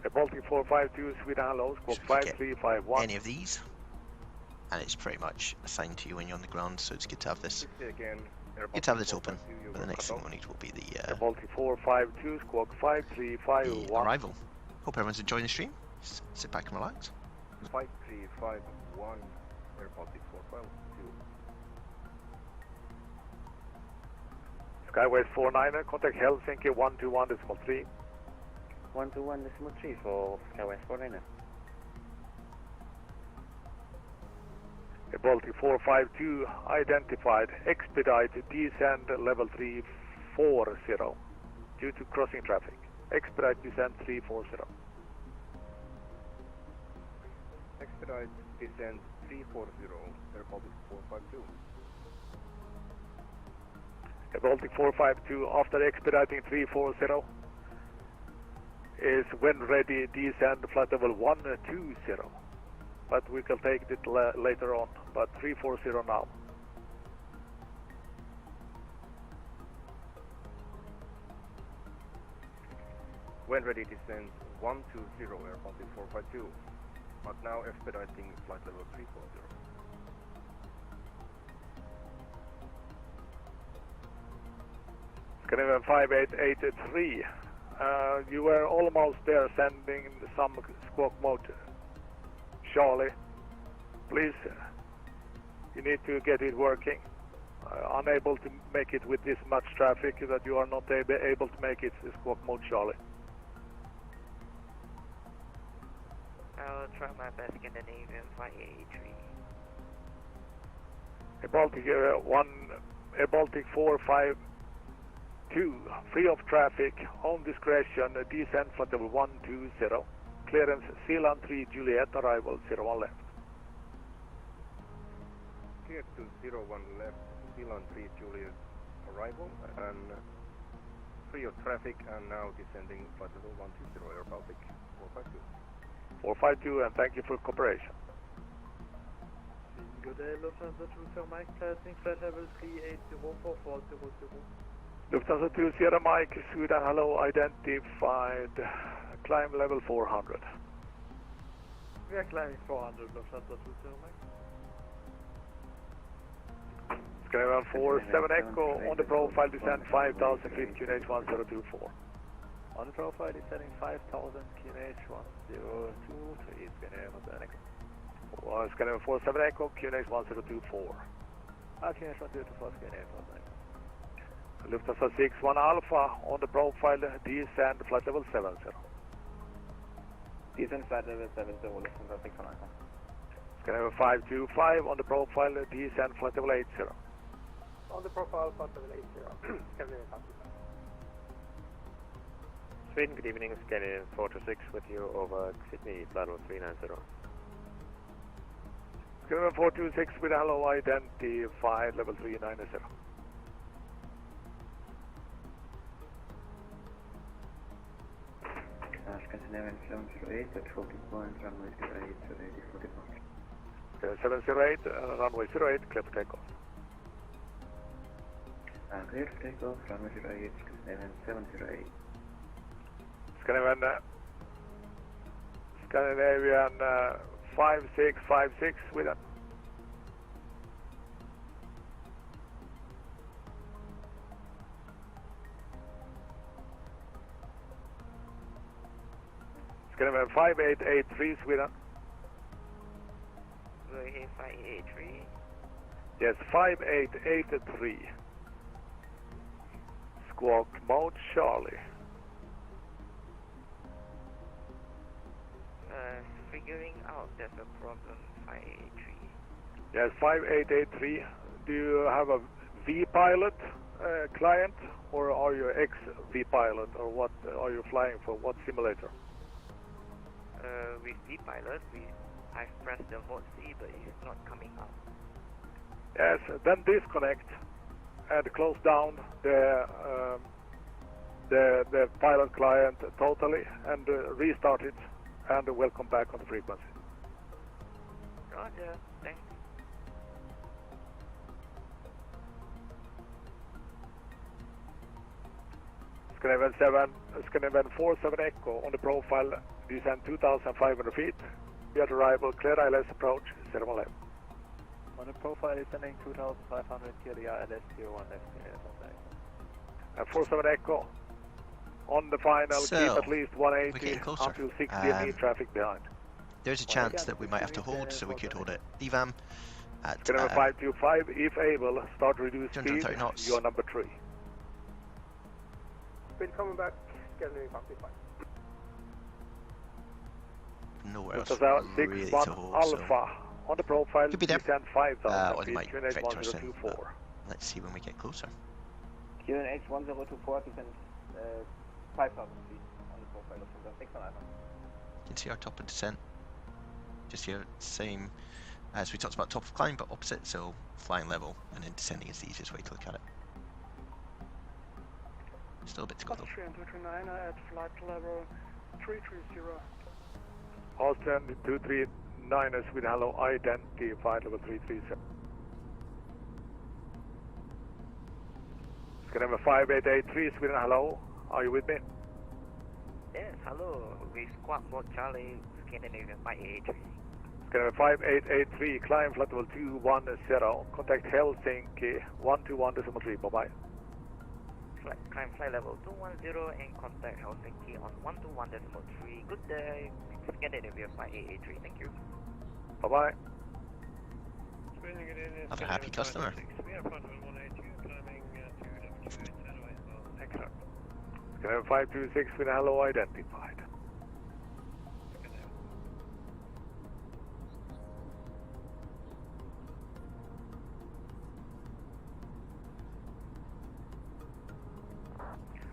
Air Baltic 452, Sweden, hello, squawk 5351.
Any of these, and it's pretty much assigned to you when you're on the ground, so it's good to have this. Good to have this open, but the next thing we'll need will be the
Air Baltic 452, squawk 5351.
Arrival. Hope everyone's enjoying the stream. Sit back and relax.
5351, Air Baltic 452.
Skyways 49er, contact Helsinki 121.3.
121.3 for Skyways 49er.
Air Baltic 452, identified, expedite descend level 340 due to crossing traffic. Expedite descend 340.
Expedite descend 340, Air Baltic 452.
Air Baltic 452, after expediting 340, is when ready descend flight level 120. But we can take it later on, but 340 now.
When ready descend 120, Air Baltic 452. But now expediting flight level 340.
Scandinavian 5883, you were almost there sending some squawk mode. Charlie, please, you need to get it working. Unable to make it with this much traffic that you are not able to make it squawk mode, Charlie.
I'll try my best, Scandinavian 583.
Air Baltic 452, free of traffic, on discretion, descend flight level 120, clearance Zealand 3 Juliet, arrival 01 left.
Cleared to 01 left, Zealand 3 Juliet, arrival, and free of traffic, and now descending flight level 120, Air Baltic 452.
452, and thank you for cooperation.
Good day, Lufthansa 20 Mike, passing flight level 3804400.
Lufthansa 20 Mike, Sweden, hello, identified, climb level 400.
We are climbing 400, Lufthansa 20 Mike.
Scandinavian 47 Echo, on the profile descend 5000 feet, QNH 1024.
On the profile descending 5000, QNH 1023, Scandinavian 7 Echo.
Scandinavian 47 Echo, QNH 1024.
QNH 1024, Scandinavian 7 Echo.
Lufthansa 61 Alpha, on the profile descend flight level 70.
Descend flight level 70, Lufthansa 61 Alpha.
Scandinavian 525, on the profile descend flight level 80.
On the profile flight level 80, Scandinavian 525.
Sweden, good evening, Scandinavian 426 with you over Sydney, flight level 390.
Scandinavian 426 with hello, identified level 390.
Scandinavian 708 at 40 point, runway 08, ready for departure.
708, runway 08, clear for takeoff.
Clear for takeoff, runway 08, Scandinavian 708.
Scandinavian 5656 with it. Scandinavian 5883 Sweden.
Roy 583.
Yes, 5883. Squawk mode Charlie.
Figuring out there's a problem, 583.
Yes, 5883. Do you have a V-pilot client, or are you ex-V-pilot, or what are you flying for? What simulator?
With V-pilot, I've pressed the mode C, but it's not coming up.
Yes, then disconnect and close down the pilot client totally and restart it, and welcome back on the frequency.
Roger, thanks.
Scandinavian 47 Echo on the profile, descend 2,500 feet. We at arrival, clear ILS approach, 0 left.
On the profile descending 2,500, clear the ILS 01 left,
47 Echo. On the final,
So,
keep at least
we're
180
getting closer.
until 6 DME traffic behind.
There's a chance that we might have to hold, so we could hold it EVAM at
Scandinavian 525, if able, start reduce speed,
230 knots.
you are number 3.
Speed coming back, Scandinavian 525.
Nowhere else
Delta
really
61
to hold,
Alpha.
so
On the profile,
could be there.
descend 5,000
On
feet,
my
QNH
vector sim,
1024.
let's see when we get closer.
QNH 1024 descend 5,000 feet on the profile of Center 6 on Alpha.
You can see our top of descent. Just here, same as we talked about top of climb, but opposite, so flying level and then descending is the easiest way to look at it. Still a bit to go though.
Austrian 239 at flight level 330.
Austrian 239ers with hello identified level 337. Scandinavian 5883 Sweden, hello. Are you with me?
Yes, hello. We squawk for Charlie, Scandinavian 583.
Scandinavian 5883, climb flight level 210. Contact Helsinki 121.3. Bye bye.
Climb flight level 210 and contact Helsinki on 121.3. Good day. Scandinavian 5883. Thank you.
Bye bye.
Have a happy customer.
Scandinavian 526 with hello identified.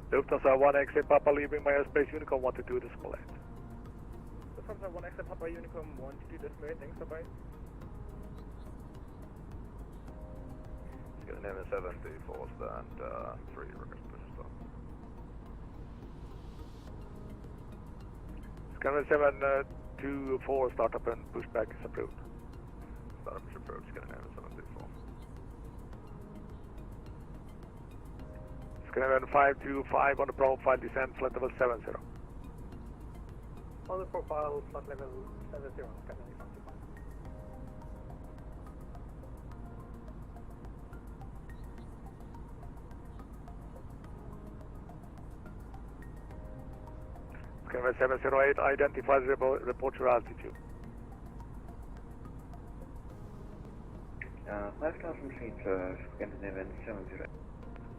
Lufthansa 1XA Papa leaving my airspace Unicom 122 decimal 8.
Lufthansa 1XA Papa Unicom 122 decimal 8, thanks, bye-bye.
Scandinavian 74 stand 3, request push stop.
Scandinavian 724 startup and pushback is approved.
Startup is approved, Scandinavian 74.
Scandinavian 525 on the profile, descend flight level 70.
On the profile, flight level 70, Scandinavian 525.
Scandinavian 708, identify the report your altitude.
5,000 feet, Scandinavian 708.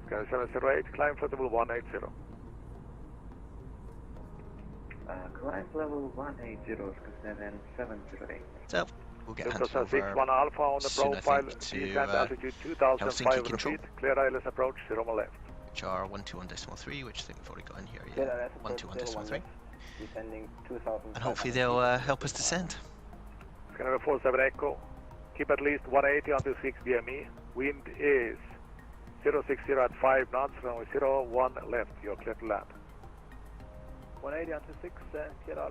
Scandinavian 708, climb flight level 180.
Climb level 180, Scandinavian 708.
So, we'll get hands
Delta
over
61 Alpha on the
soon, I
profile,
think, to
descend altitude
Helsinki
2,500
control,
feet, clear ILS approach, 0 left.
which are 121.3, which I think we've already got in here,
Clear
yeah,
ILS approach
121.3.
descending 2,000.
And hopefully they'll help us descend.
Scandinavian 47 Echo, keep at least 180 until 6 DME. Wind is 060 at 5 knots, runway 01 left, you're clear to land.
180 until 6, clear to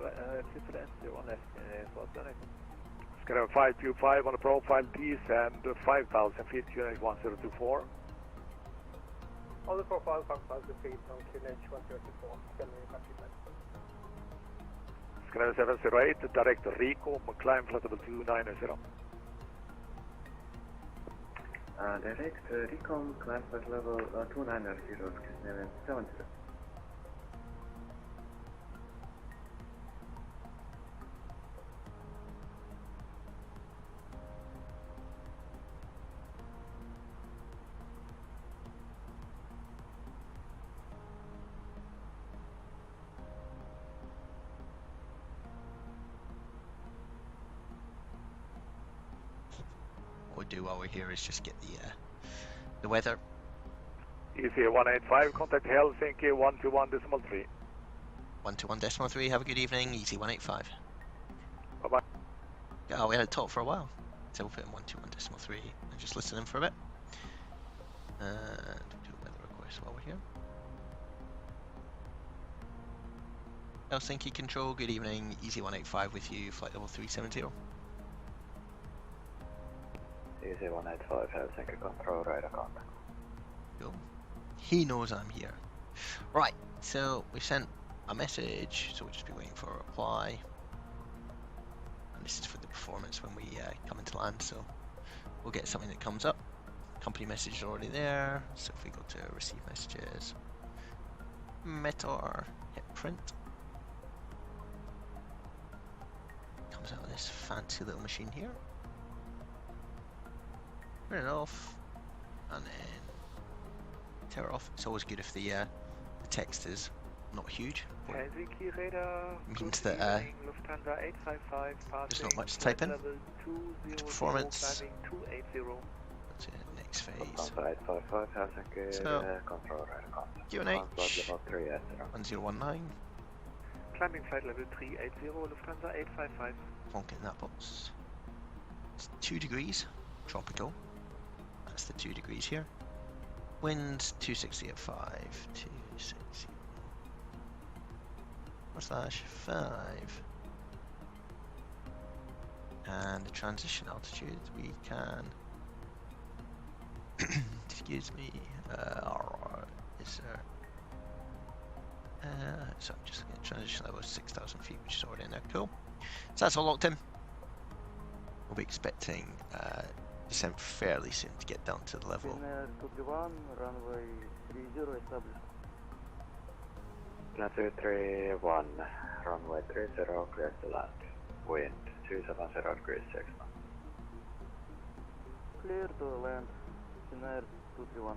the end, 01 left,
Scandinavian 525 on the profile, descend 5,000 feet, QNH 1024.
On the profile, 5,000 feet on QNH 134, Scandinavian 525.
Scandinavian 708, direct Rico, climb flight level 290.
Direct recon, climb flight level 290, Scandinavian 70.
What we'll do while we're here is just get the weather.
Easy 185, contact Helsinki 121.3.
121.3, have a good evening, easy 185.
Bye bye.
Oh, we had a talk for a while. So we'll put in 121.3 and just listen in for a bit. And do a weather request while we're here. Helsinki control, good evening, easy 185 with you, flight level 370.
DC-185 Helsinki control radar contact.
Cool. He knows I'm here. Right, so we sent a message, so we'll just be waiting for a reply. And this is for the performance when we come into land, so we'll get something that comes up. Company message is already there, so if we go to receive messages, Metor, hit print. Comes out of this fancy little machine here. Turn it off, and then tear it off. It's always good if the text is not huge.
Helsinki radar.
Means that
Lufthansa 855
there's not much to type in.
level 20
Performance.
climbing 280.
That's it. Next phase.
Lufthansa 855 Helsinki
So,
control radar contact.
QNH
Level 380.
1019.
Climbing flight level 380 Lufthansa 855.
Plonk it in that box. It's 2 degrees, tropical. That's the 2 degrees here. Wind 260 at 5, 260. /5. And the transition altitude we can. Excuse me. Is there? So I'm just looking at transition level 6,000 feet, which is already in there. Cool. So that's all locked in. We'll be expecting descent fairly soon to get down to the level.
Finnair 231, runway 30 established.
Plan 231, runway 30, clear to land. Wind 270 degrees 6 knots.
Clear to land. Finnair 231.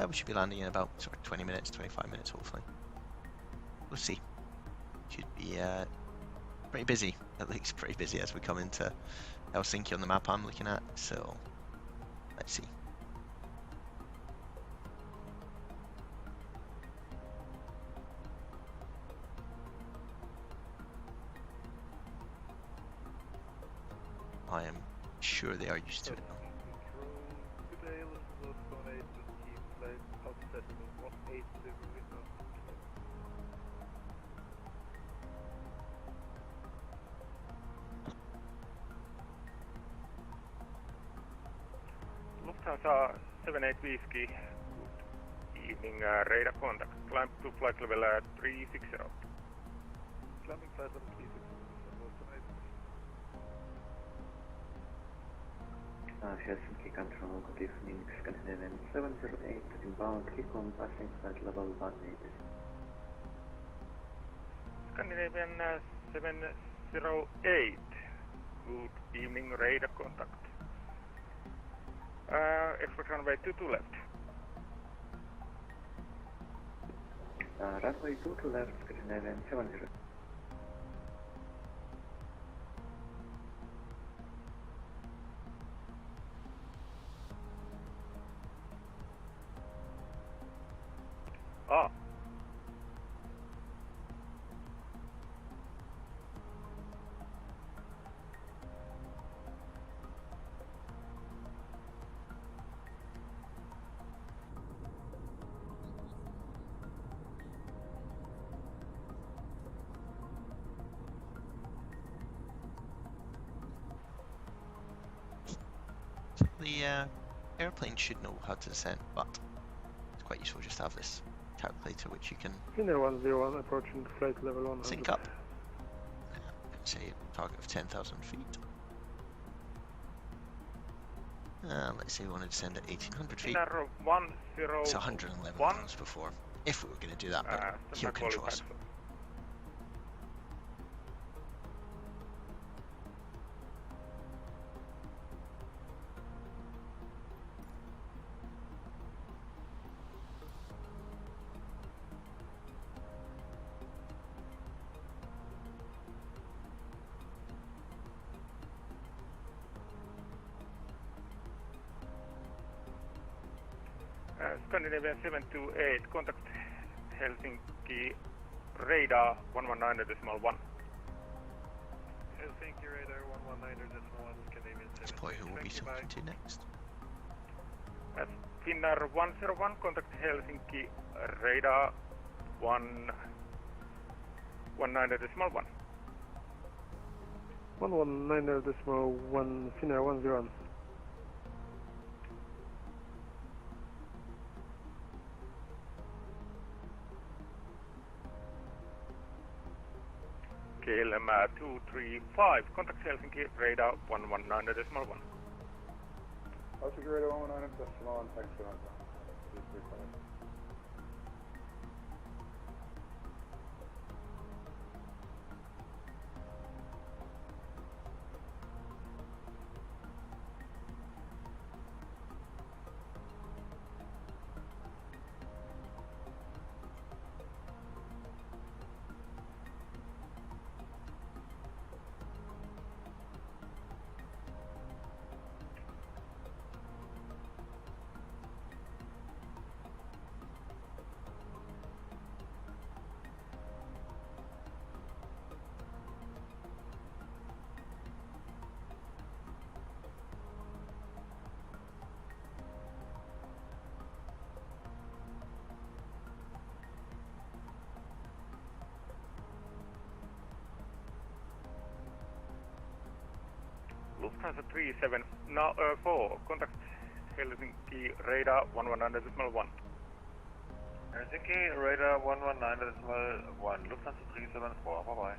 We should be landing in about sort of 20 minutes, 25 minutes hopefully. We'll see. Should be pretty busy. It looks pretty busy as we come into Helsinki on the map I'm looking at, so let's see. I am sure they are used to it now.
Lufthansa 785, good evening, radar contact, climb to flight level 360.
Climbing flight level 360.
Helsinki control, good evening, Scandinavian 708, inbound, recon, passing flight level 180.
Scandinavian 708, good evening, radar contact. Expect runway 22 left.
Runway 22 left, Scandinavian 70.
Ah.
The airplane should know how to descend, but it's quite useful just to have this calculator which you can
Finnair 101 approaching flight level 100.
sync up. Say a target of 10,000 feet. Let's say we want to descend at 1,800 feet. It's 111 miles before, if we were going to do that, but he'll control us.
Scandinavian 728, contact Helsinki radar 119.1. Helsinki radar 119.1, Scandinavian 7.
That's probably who we'll be talking to next.
That's Finnair 101, contact Helsinki radar 119.1.
119.1, Finnair 101.
KLM 235, contact Helsinki radar 119.1.
Helsinki radar 119.1, thanks for that. 235.
Lufthansa 374, contact Helsinki radar 119.1.
Helsinki radar 119.1, Lufthansa 374, bye bye.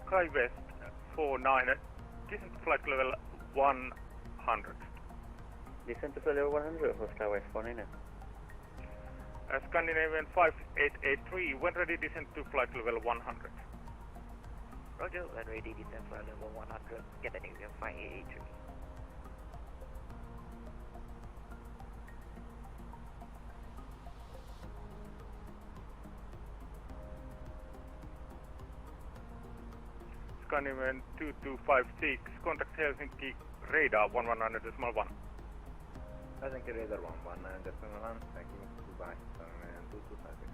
SkyWest 49, descent to flight level 100.
Descent to flight level 100 for SkyWest 49.
Scandinavian 5883, when ready descent to flight level 100.
Roger, when ready descent flight level 100, Scandinavian 5883.
Scandinavian 2256, contact Helsinki radar 119.1.
Helsinki radar 119.1, thank you, goodbye, 2256.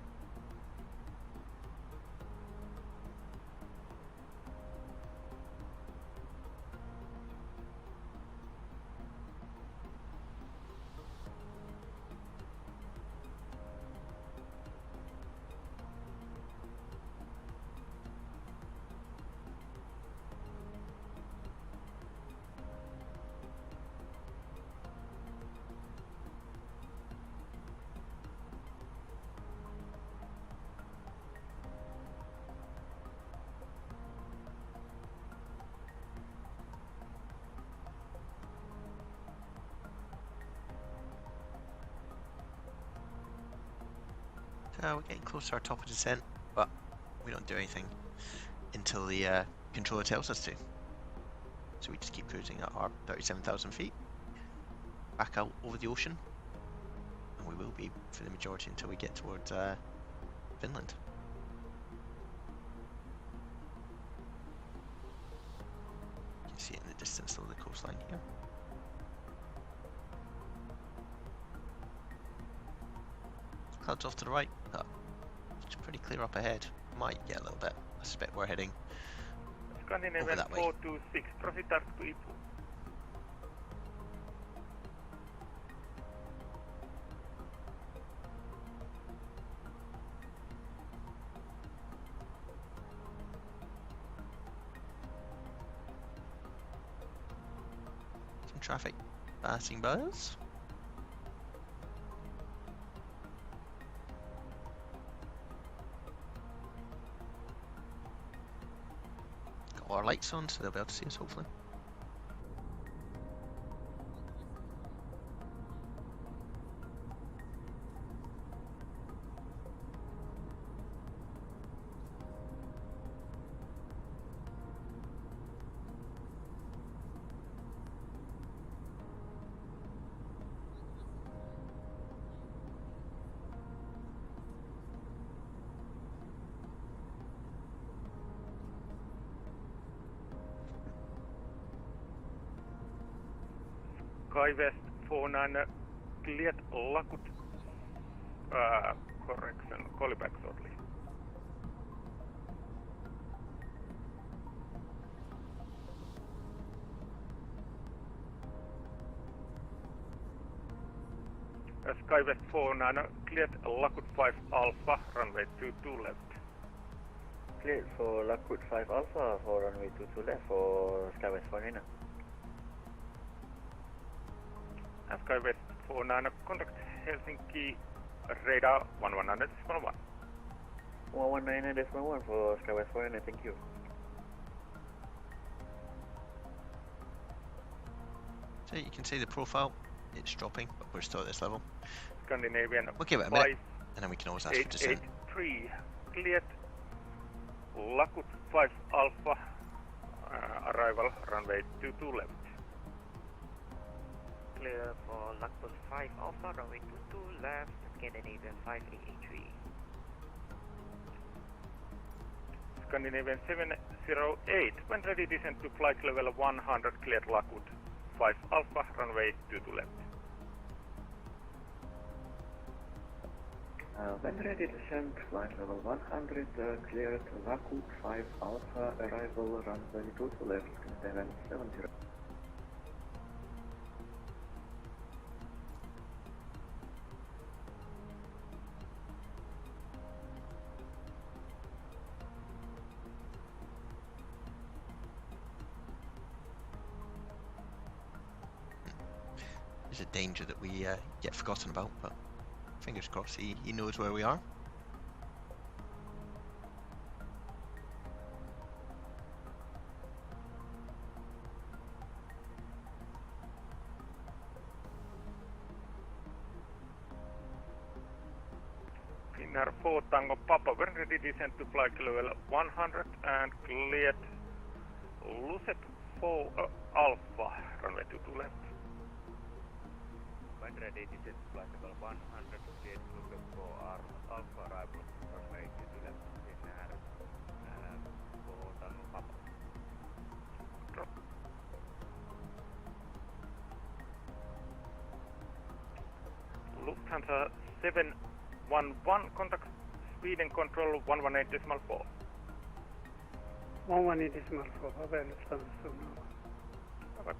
We're getting close to our top of descent, but we don't do anything until the controller tells us to. So we just keep cruising at our 37,000 feet, back out over the ocean, and we will be for the majority until we get towards Finland. You can see it in the distance of the coastline here. Clouds off to the right, it's pretty clear up ahead. Might get a little bit. I suspect we're heading
Scandinavian
that way.
426, proceed to Ipu.
Some traffic passing by us. Our lights on, so they'll be able to see us hopefully.
Sky West 49 cleared Lakut. Correction, call you back shortly. Sky West 49 cleared Lakut 5 Alpha, runway 22 left.
Cleared for Lakut 5 Alpha for runway 22 left for Sky West 49.
Sky West 49, contact Helsinki radar 119.1.
119.1 for Sky West 49, thank you.
So you can see the profile, it's dropping, but we're still at this level.
Scandinavian
We'll give it a minute, and then we can always ask for descent.
883 cleared Lakut 5 Alpha, arrival runway 22 left.
Clear for Lakut 5 Alpha, runway 22 left, Scandinavian 5883.
Scandinavian 708, when ready descent to flight level 100, cleared Lakut 5 Alpha, runway 22 left.
When ready descent, flight level 100, cleared Lakut 5 Alpha, arrival runway 22 left, Scandinavian 70.
There's a danger that we get forgotten about, but fingers crossed he knows where we are.
Finnair 4 Tango Papa, when ready descent to flight level 100 and cleared Lucet 4 Alpha, runway 22 left.
When ready descent to flight level 100, cleared Lucet 4 Alpha, arrival runway 22 left. Finnair 4 Tango Papa.
Drop. Lufthansa 711, contact speed and control 118.4.
118.4, papel Lufthansa.
Okay.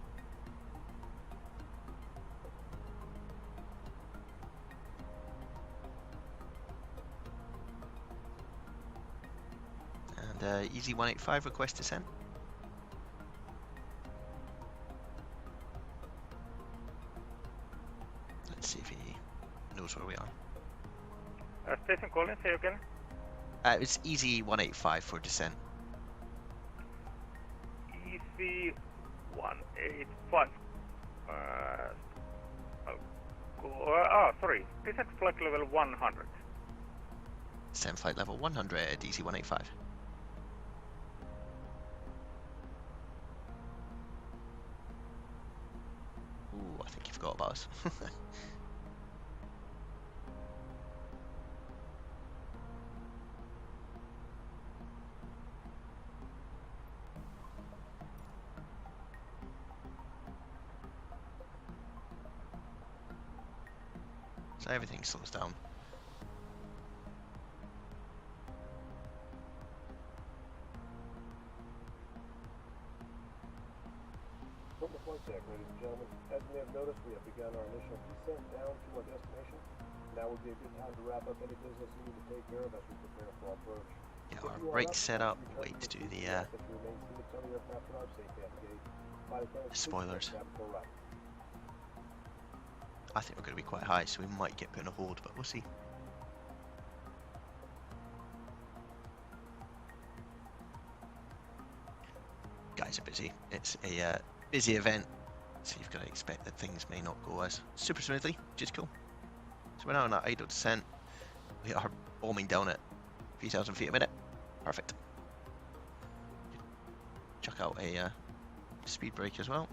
And Easy 185 request descent. Let's see if he knows where we are.
Station calling, say again.
It's Easy 185 for descent.
Easy 185. Sorry. Descent flight level 100.
Descent flight level 100, Easy 185. Ooh, I think you forgot about us. So everything slows down.
From the flight deck, ladies and gentlemen, as you may have noticed, we have begun our initial descent down to our destination. Now would be a good time to wrap up any business you need to take care of as we prepare for our approach.
Yeah, our brakes set up, wait to do the spoilers. I think we're going to be quite high, so we might get put on a hold, but we'll see. Guys are busy. It's a busy event, so you've got to expect that things may not go as super smoothly, which is cool. So we're now on our idle descent. We are bombing down at 3,000 feet a minute. Perfect. Chuck out a speed brake as well.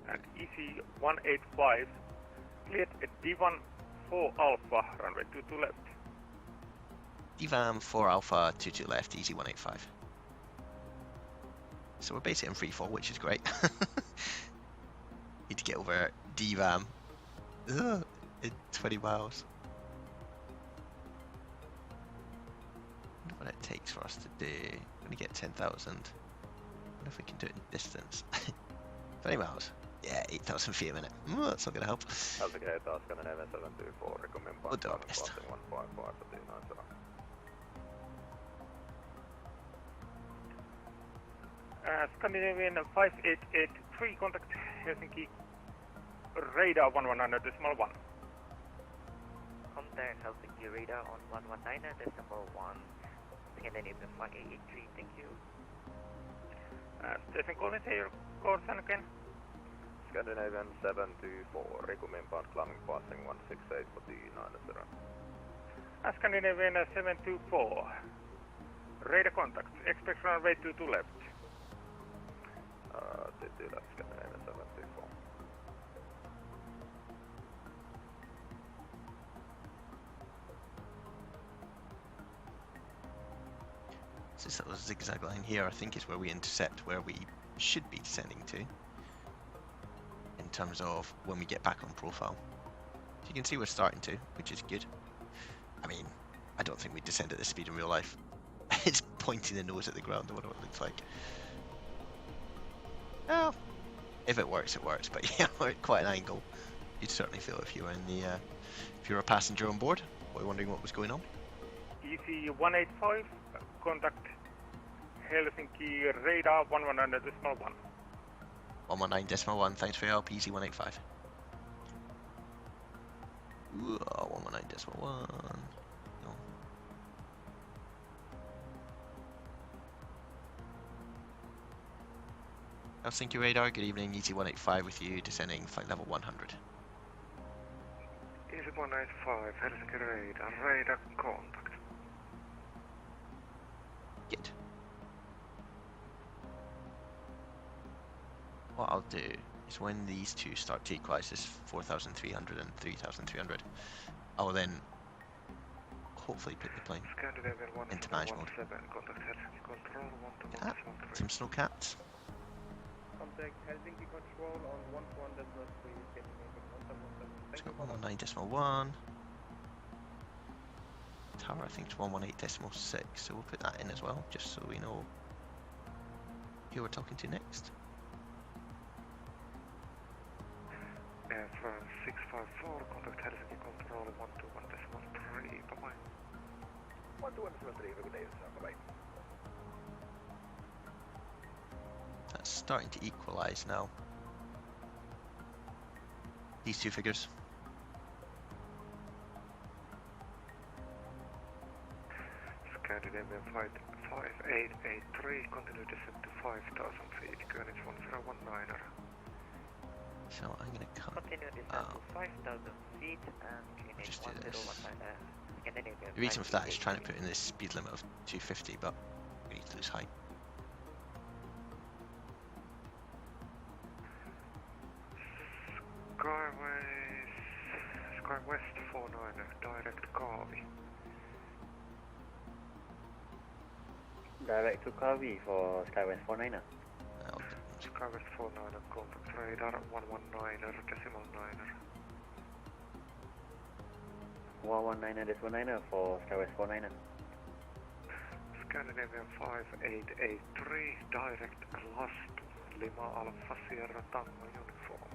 And EC 185 cleared at D1 4 Alpha, runway 22 left.
DVAM 4 Alpha 22 left, Easy 185. So we're basically in free fall, which is great. Need to get over DVAM. Ugh, in 20 miles. I wonder what it takes for us to do. I'm gonna get 10,000. I wonder if we can do it in distance. 20 miles. Yeah, 8,000 feet a minute. That's not gonna help.
Alligator taas Scandinavian 724, recommend
We'll do our best.
155 for T90.
Scandinavian 5883, contact Helsinki, radar 119.1.
Contact Helsinki radar on 119.1. Scandinavian 5883, thank you.
Stephen Collins, here, course and again.
Scandinavian 724, recommend climbing passing 168 for T90.
Scandinavian 724, radar contact, expect runway 22 left.
T2 left, Scandinavian 724.
This little zigzag line here, I think, is where we intercept where we should be descending to in terms of when we get back on profile. So you can see we're starting to, which is good. I mean, I don't think we descend at this speed in real life. It's pointing the nose at the ground. I wonder what it looks like. Well, if it works, it works. But yeah, we're at quite an angle. You'd certainly feel if you were in the if you were a passenger on board. Were wondering what was going on.
EC 185, contact Helsinki radar 119.1.
119.1, thanks for your help, easy 185. Ooh, 119.1. No. Helsinki radar, good evening, easy 185 with you, descending flight level 100.
Easy 185, Helsinki radar contact.
Good. What I'll do is when these two start to equalize, this 4,300 and 3,300, I will then hopefully put the plane into manage mode. Yeah, some snowcats.
Contact Helsinki control on 121.3.
Let's go 119.1. Tower, I think it's 118.6, so we'll put that in as well, just so we know who we're talking to next.
F654, contact Helsinki control 121.3, bye-bye.
121.3, good day, sir, bye-bye.
That's starting to equalize now. These two figures.
Scandinavian flight 5883, continue descent to 5,000 feet, Greenwich 1019er.
So I'm going to come
Continue descent to 5,000 feet and Greenwich
just do this.
1019er. Scandinavian
The reason for that is trying to put in this speed limit of 250, but we need to lose height.
Skywest 49er, direct Kaavi.
Direct to Kavi for Skywest 49er.
Skywest 49er, contact radar 119er, decimal 9er.
119er, decimal 9er for Skywest 49er.
Scandinavian 5883, direct class to Lima Alpha Sierra Tango uniform.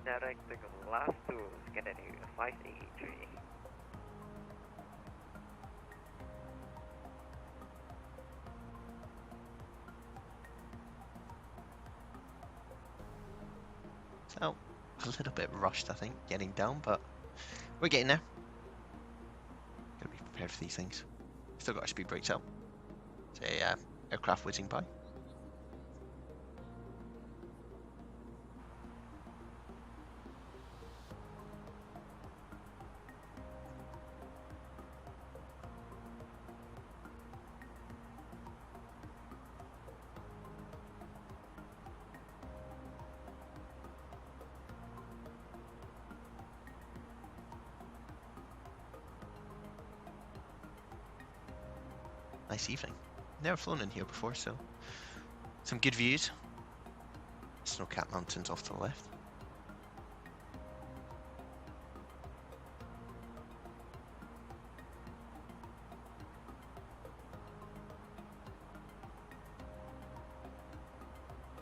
Direct to last to Scandinavian 5883.
So, a little bit rushed, I think, getting down, but we're getting there. Gotta be prepared for these things. Still got our speed brakes out. Say, aircraft whizzing by. Nice evening. Never flown in here before, so some good views. snow-capped mountains off to the left.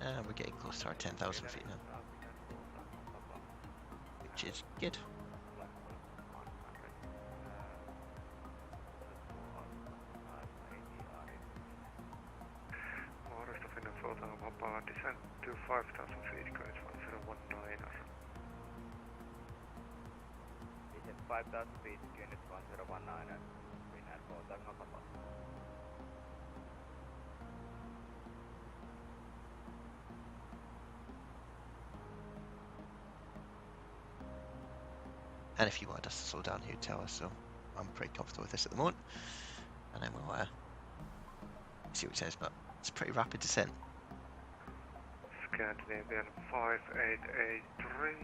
And we're getting close to our 10,000 feet now, which is good.
Descent to 5,000 feet, grade 1019.
Descent 5,000 feet, unit 1019, wind and for Tango Papa.
And if you wanted us to slow down, you'd tell us, so I'm pretty comfortable with this at the moment. And then we'll see what it says, but it's a pretty rapid descent.
Scandinavian 5883,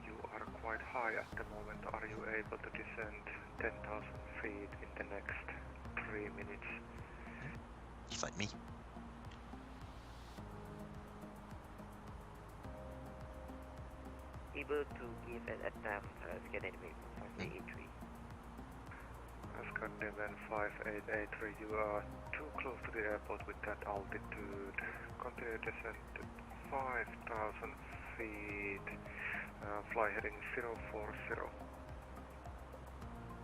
you are quite high at the moment. Are you able to descend 10,000 feet in the next 3 minutes?
Just like me.
Able to give an attempt, Scandinavian 5883.
Scandinavian 5883, you are too close to the airport with that altitude. Continue descent to 5,000 feet, fly heading 040.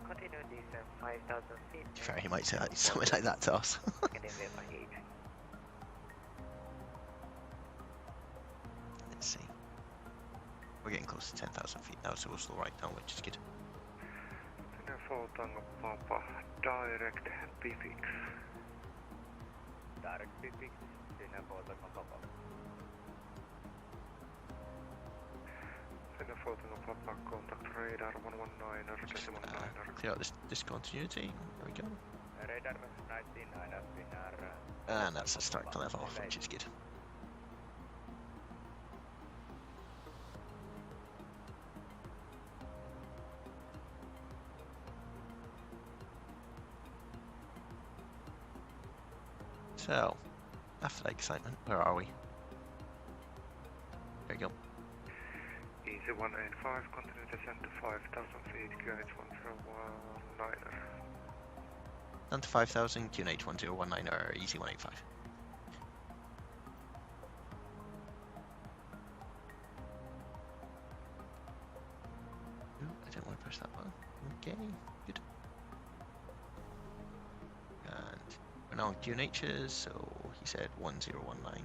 Continue descent 5,000 feet.
Fair, he might say something like that to us.
Scandinavian 5883.
Let's see. We're getting close to 10,000 feet now, so we'll slow right down, which is good.
Tango Papa, direct BFX.
Direct BFX, Tango Papa.
Tango Papa, contact radar 119er,
Clear out this discontinuity. There we go.
Radar 199er, winner.
And that's a start to level off, which is good. So, after that excitement, where are we? There you go.
Easy 185, continue descent to 5,000 feet, QNH 1019er.
Down to 5,000, QNH 1019 or easy 185. Ooh, I didn't want to push that button. Okay, good. And we're now on QNHs, so he said 1019.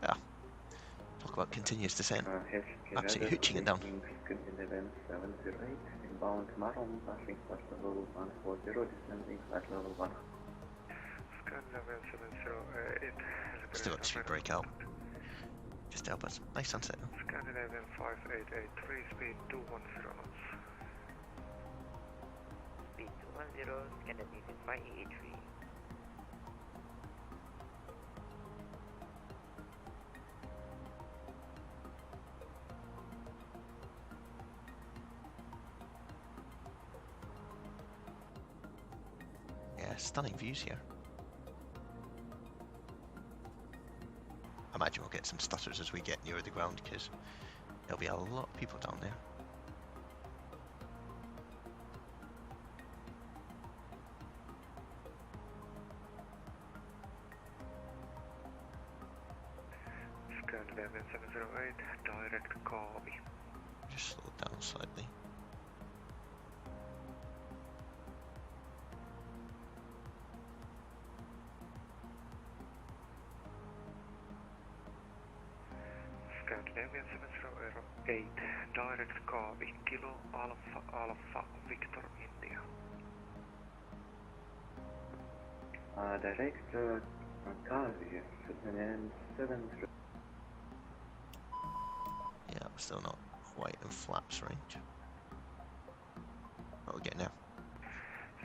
Yeah. Talk about continuous descent. Absolutely hooching it down.
Scandinavian 708, inbound Maron, passing flight level 140, descending flight level 1.
Scandinavian 708.
Still got street breakout. Just to help us. Nice sunset.
Scandinavian 5883, speed 210 knots.
Speed 210, Scandinavian 5883.
Yeah, stunning views here. I imagine we'll get some stutters as we get nearer the ground because there'll be a lot of people down there.
Scandinavian 708, direct copy.
Just slow it down slightly.
Scandinavian 708, direct copy, Kilo Alpha Alpha Victor India.
Direct copy, and 73.
Yeah, we're still not quite in flaps range. What we're getting now.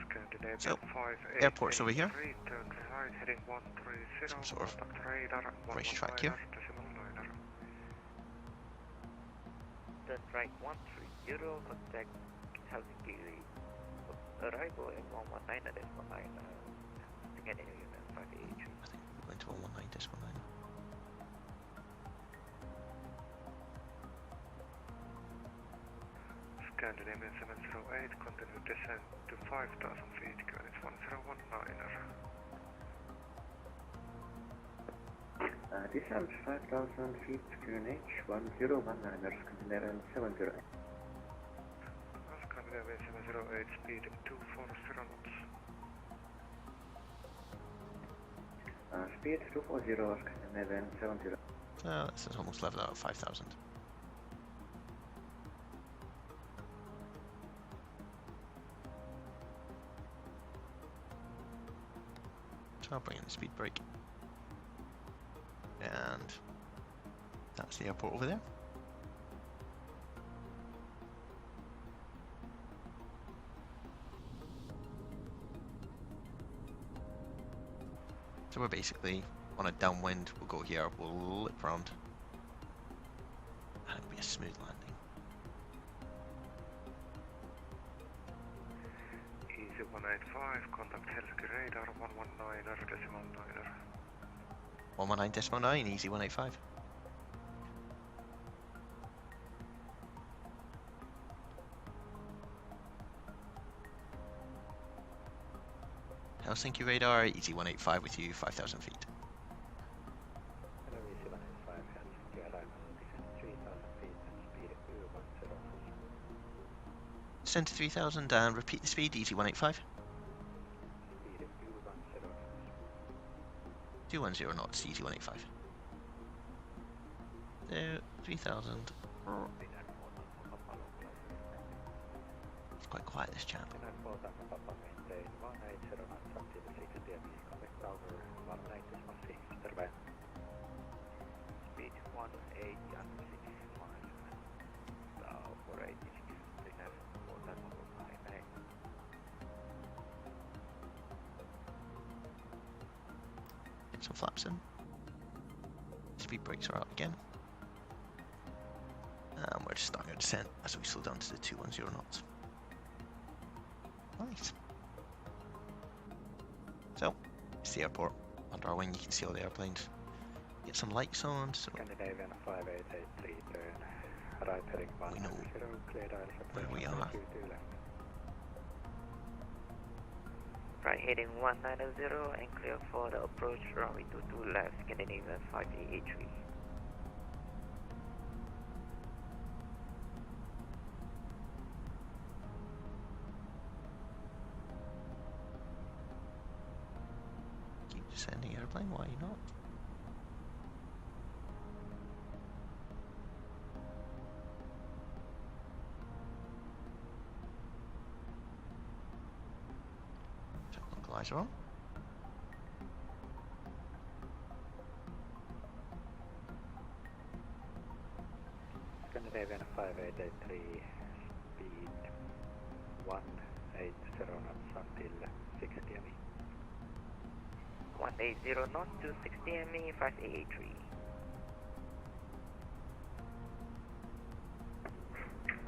Scandinavian
So,
583,
airport's over here.
turn right, heading 130,
Some sort of
contact radar
racetrack here.
119er.
Turn right 130, contact Helsinki. Arrival in 119 at S19. Scandinavian 583.
I think we're going to 119.9.
Scandinavian 708, continue descent to 5,000 feet, QNH 1019er.
Descent 5,000 feet, QNH 1019er, Scandinavian 708.
Scandinavian 708, speed 240 knots.
Speed 240, Scandinavian 708.
This is almost level out at 5,000. So I'll bring in the speed brake. And that's the airport over there. So we're basically on a downwind, we'll go here, we'll lip round, and it'll be a smooth landing.
Easy 185, contact Helsinki radar 119er, decimal 9er.
119.9, easy 185. Helsinki radar, easy 185 with you, 5,000 feet.
Hello, easy 185, Helsinki arrival, descend 3,000 feet and speed 210.
Descend to 3,000 and repeat the speed, easy 185.
Speed 210.
210 knots, easy 185. So, 3,000. It's quite quiet, this chap.
Speed 18 and 6 miles. Now for 86, return for that highway.
Get some flaps in. Speed brakes are out again. And we're just starting our descent as we slow down to the 210 knots. Nice. So, it's the airport. Under our wing you can see all the airplanes. Get some lights on, so
Scandinavian 5883 turn. Right heading 190, cleared aisles
where we are.
Right heading 190 and clear for the approach runway 22 left, Scandinavian 5883.
Keep descending airplane, why not? Localizer on.
Scandinavian 5883, speed 180 knots until 60 ME.
180 knots to 60 ME, 5883.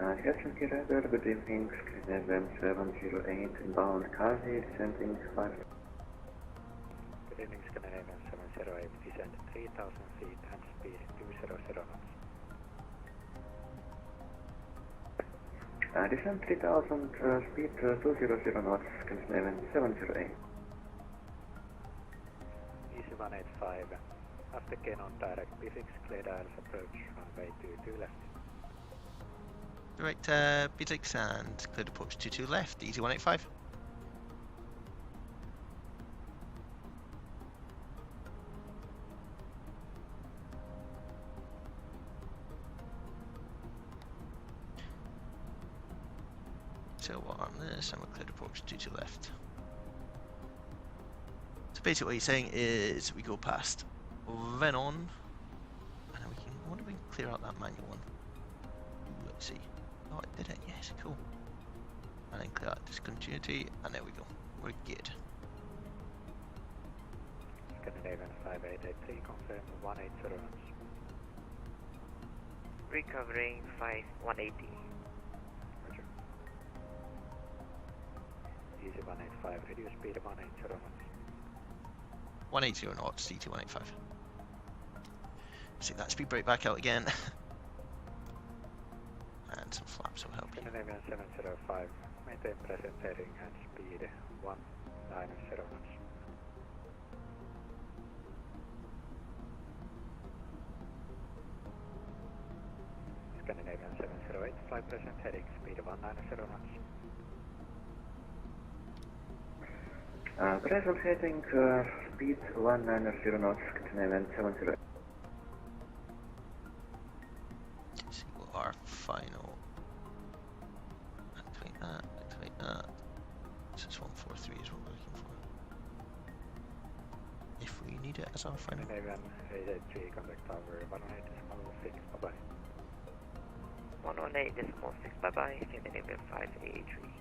Helsinki radar, good evening, Scandinavian 708, inbound carrier, descending 5.
Good evening, Scandinavian 708, descend 3,000 feet and speed 200 knots.
Descend 3,000, speed 200 knots, Scandinavian 708.
Easy 185, after gain on direct B6, clear dials approach runway 22 left.
Direct B6 and clear approach 22 left, easy 185. So we're on this and we're clear approach 22 left. So basically what he's saying is we go past Venon and then we can, I wonder if we can clear out that manual one. Ooh, let's see. Oh, it did it, yes, cool. And then clear out discontinuity, and there we go. We're good.
Scandinavian 5883, confirm 180 knots.
Recovering 180.
Roger. Easy 185, reduce speed 180 knots.
180 knots, CT 185. See that speed brake back out again. And some flaps will help you.
Scandinavian 705, maintain present heading and speed 190 knots. Scandinavian 708, fly present heading, speed 190 knots.
Present heading, speed 190 knots, Scandinavian 708.
Let's see what our final. Activate that, activate that. This is 143 is what we're looking for. If we need it as our final.
Scandinavian 883, contact tower 118.6, bye bye.
118.6, bye bye, Scandinavian 583.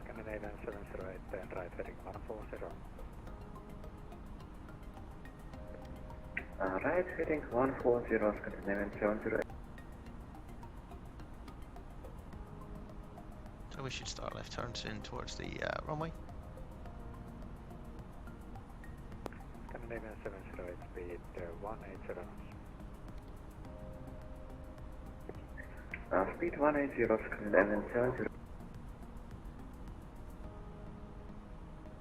Scandinavian 708, then right heading 140.
Right heading 140, Scandinavian 708.
So we should start left turn soon towards the runway.
Scandinavian 708, speed 180 knots.
Speed 180, Scandinavian 708.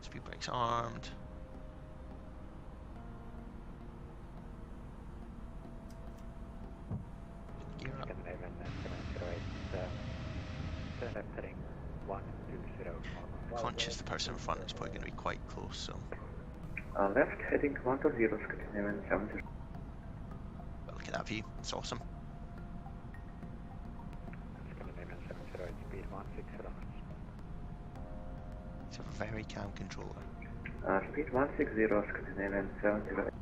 Speed brakes armed. Gear up.
Scandinavian 708, turn left heading 120.
Conscious the person in front is probably going to be quite close, so.
Left heading 120, Scandinavian 708.
But look at that view, it's awesome.
Scandinavian 708, speed 160 knots.
It's a very calm controller.
Speed 160, Scandinavian 708.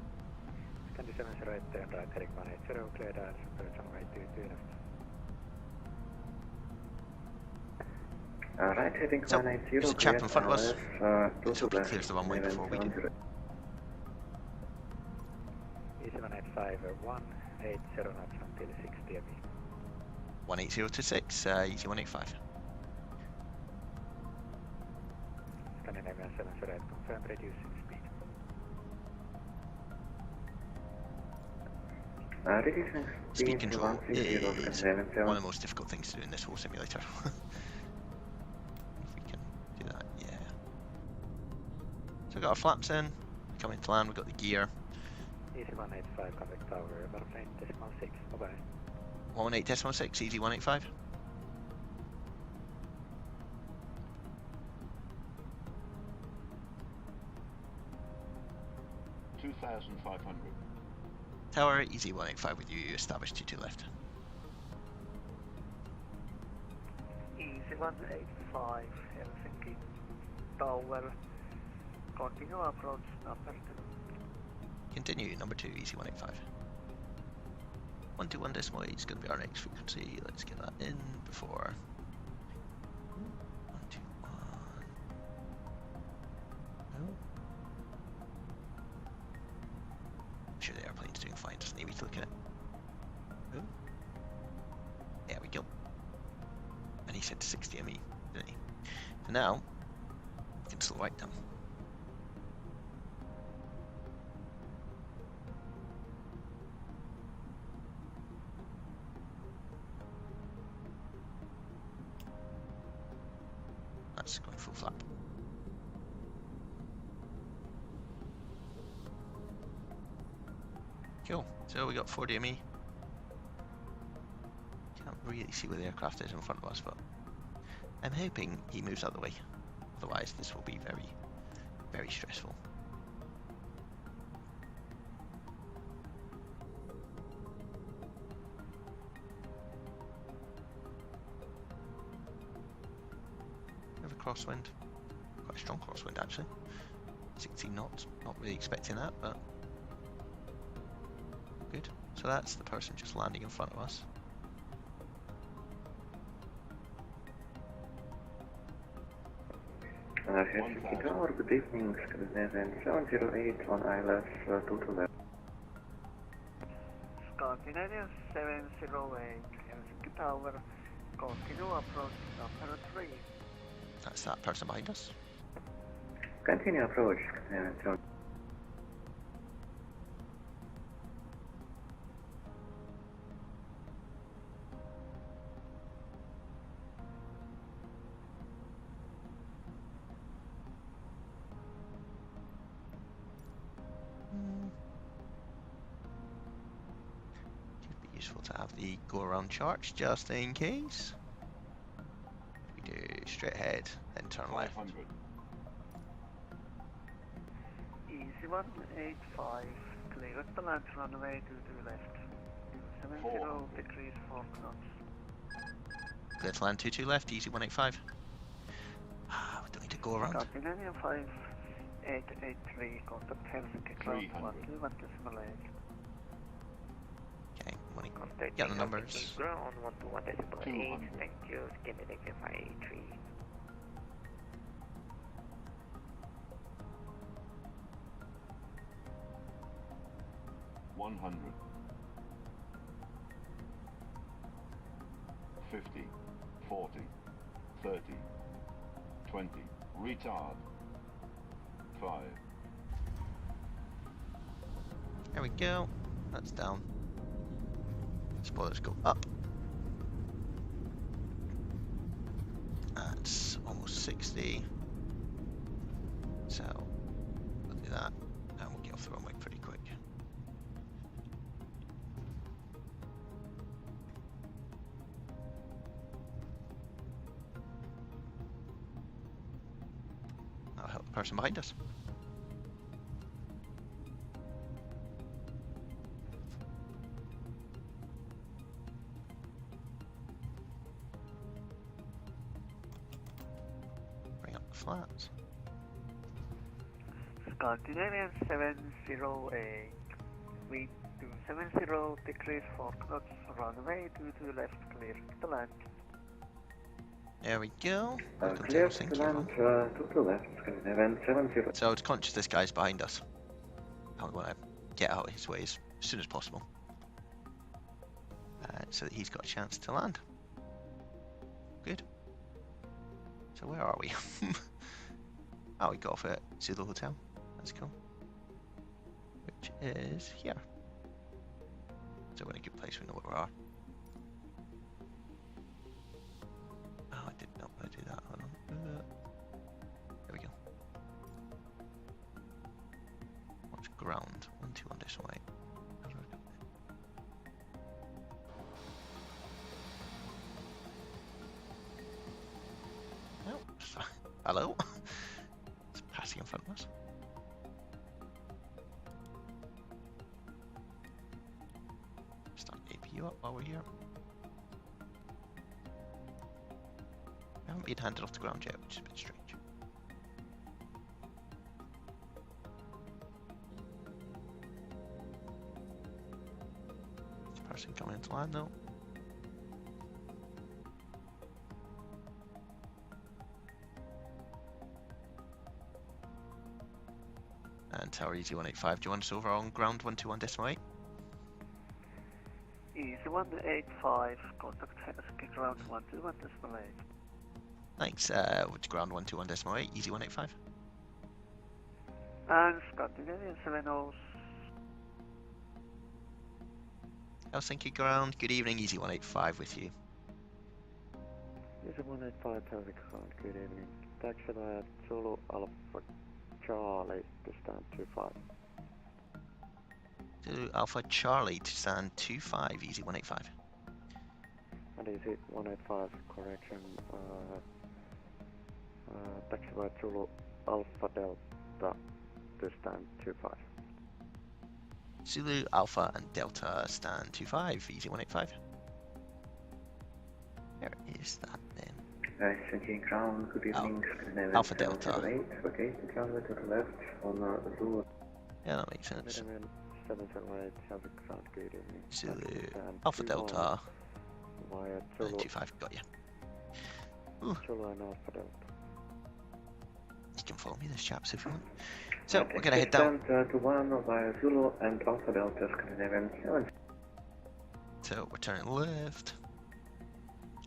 Scandi 708, turn right heading 180, clear dials, approach runway 22 left.
Right heading
So,
180,
there's a chap in front of us. Let's hope he
left,
clears the runway before we do.
Easy 185, 180 knots until 60 ME.
180 to 6, easy 185.
Scandinavian 708, confirm reducing speed.
Reducing
Speed control
160,
is
Scandinavian
one of the most difficult things to do in this whole simulator. If we can do that, yeah. So we've got our flaps in, coming to land, we've got the gear.
Easy 185, contact tower 118.6, bye bye.
118.6, easy 185. Tower, easy 185 with you, established 22 left.
Easy 185, Helsinki Tower, continue approach number 2.
Continue, number 2, easy 185. 121.8 is going to be our next frequency, let's get that in before. 121. No. I'm sure the airplane's doing fine, doesn't need me to look at it. Oh. There we go. And he said 60 ME, didn't he? So now, we can slow right down. That's going full flap. Cool, so we got 40 ME. Can't really see where the aircraft is in front of us, but I'm hoping he moves out of the way. Otherwise this will be very, very stressful. We have a crosswind. Quite a strong crosswind actually. 16 knots. Not really expecting that, but good. So that's the person just landing in front of us.
Helsinki Tower, good evening, Scandinavian 708 on ILS 22 left.
Scandinavian 708, Helsinki Tower, continue approach number 3.
That's that person behind us.
Continue approach, Scandinavian 708.
Could be useful to have the go around charts just in case. We do straight ahead, then turn left.
Easy 185, clear at the land runway 22 left. 70 degrees 4 knots.
Clear to land 22 left, easy 185. We don't need to go around.
Scandinavian 5883, contact Helsinki ground 121.8.
Okay, money.
Contact
Get the numbers.
Ground 121.8, thank you, Scandinavian 583.
100. 50, 40, 30, 20, retard, 5.
There we go, that's down. Spoilers go up. That's almost 60. So, we'll do that, and we'll get off the runway pretty quick. That'll help the person behind us. Bring up the flats.
Scandinavian 708, wind to 70 degrees 4 knots, runway 22 left, clear to land.
There we go. Welcome
Clear
to
to
Helsinki.
land, to the left, Scandinavian 70.
So I was conscious this guy's behind us. I want to get out of his way as soon as possible. So that he's got a chance to land. Good. So where are we? Oh, we got off at Zulu Hotel. That's cool. Which is here. So we're in a good place, we know where we are. Oh, I did not want to do that. Hold on. There we go. What's ground? 121 this way. How do I go there? Oh, hello. It's passing in front of us. Start APU up while we're here. We haven't been handed off the ground yet, which is a bit strange. Is the person coming into land though? And Tower Easy 185, do you want us over on ground 121.8?
Easy 185, contact Helsinki ground 121.8.
Thanks, which ground 121.8, Easy 185.
And Scandinavian 70.
Helsinki ground, good evening, Easy 185 with you.
Easy 185, Helsinki ground, good evening. Taxi at Zulu Alpha Charlie to stand 25.
Zulu Alpha Charlie to stand 25, Easy 185.
And Easy 185, correction, taxi at Zulu Alpha Delta to stand 25.
Zulu Alpha and Delta stand 25, Easy 185. There is that then.
Helsinki ground, good evening.
Alpha Delta.
8, okay, runway to the left on Zulu.
Yeah, that makes sense.
778, Helsinki ground, good evening.
Zulu Alpha Delta.
Via Zulu.
25, got you. Ooh.
Zulu and Alpha Delta.
You can follow me, this chaps, if you want. So, we're going to head down.
To 1 via Zulu and Alpha Delta, Scandinavian 7.
So, we're turning left.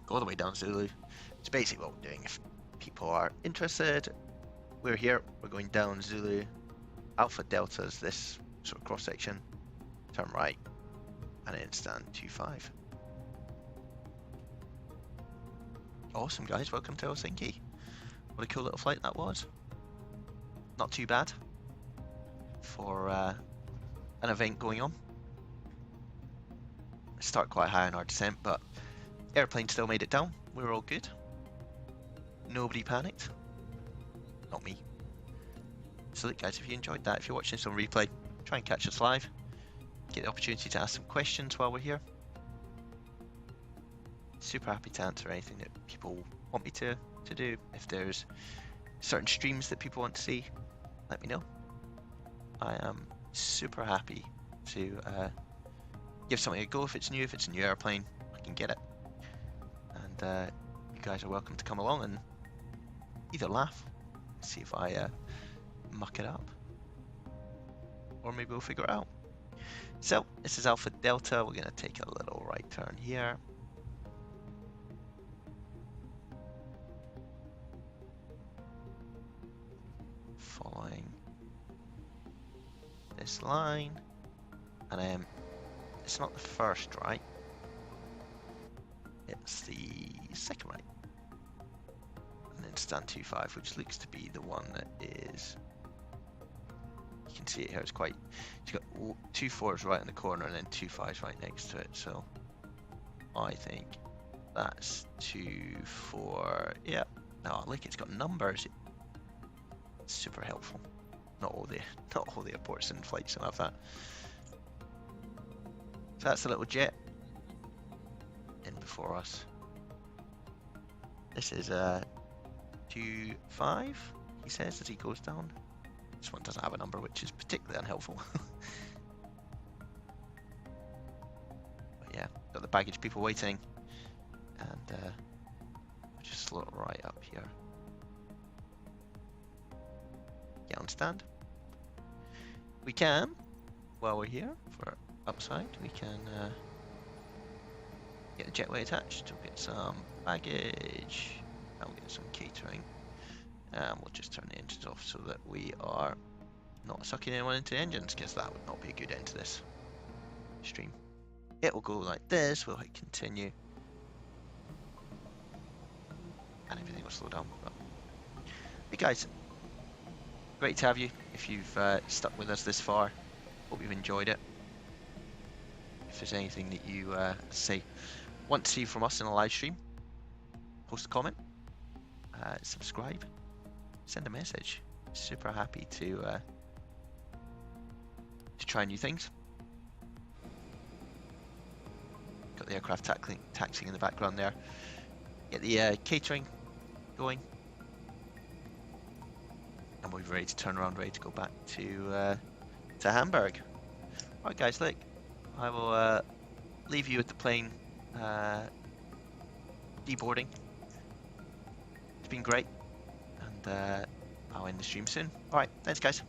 Go all the way down Zulu. It's basically what we're doing. If people are interested, we're here. We're going down Zulu. Alpha Delta's this sort of cross section. Turn right. And then stand 25. Awesome, guys. Welcome to Helsinki. What a cool little flight that was. Not too bad for an event going on. Start quite high on our descent, but airplane still made it down. We were all good. Nobody panicked. Not me. So look guys, if you enjoyed that, if you're watching this on replay, try and catch us live. Get the opportunity to ask some questions while we're here. Super happy to answer anything that people want me to do. If there's certain streams that people want to see, let me know. I am super happy to give something a go. If it's new, if it's a new airplane, I can get it. And you guys are welcome to come along and either laugh, see if I muck it up, or maybe we'll figure it out. So this is Alpha Delta. We're going to take a little right turn here. Following this line, and it's not the first right, it's the second right, and then stand 25, which looks to be the one that is, you can see it here, it's quite, it's got 2 4s right in the corner and then 2 5s right next to it, so I think that's 2 4, yeah, no, look, it's got numbers. Super helpful. Not all the airports and flights don't have that. So that's the little jet in before us. This is 25, he says as he goes down. This one doesn't have a number, which is particularly unhelpful. But yeah, got the baggage people waiting, and just slow it right up here. Get on stand. We can, while we're here for upside, we can get the jetway attached. We'll get some baggage, and we'll get some catering, and we'll just turn the engines off so that we are not sucking anyone into the engines, because that would not be a good end to this stream. It will go like this. We'll hit continue, and everything will slow down. But hey guys, great to have you. If you've stuck with us this far, hope you've enjoyed it. If there's anything that you want to see from us in a live stream, post a comment, subscribe, send a message. Super happy to try new things. Got the aircraft taxiing in the background there. Get the catering going. And we're ready to turn around, ready to go back to Hamburg. Alright guys, look, I will leave you with the plane deboarding. It's been great, and I'll end the stream soon. Alright, thanks guys.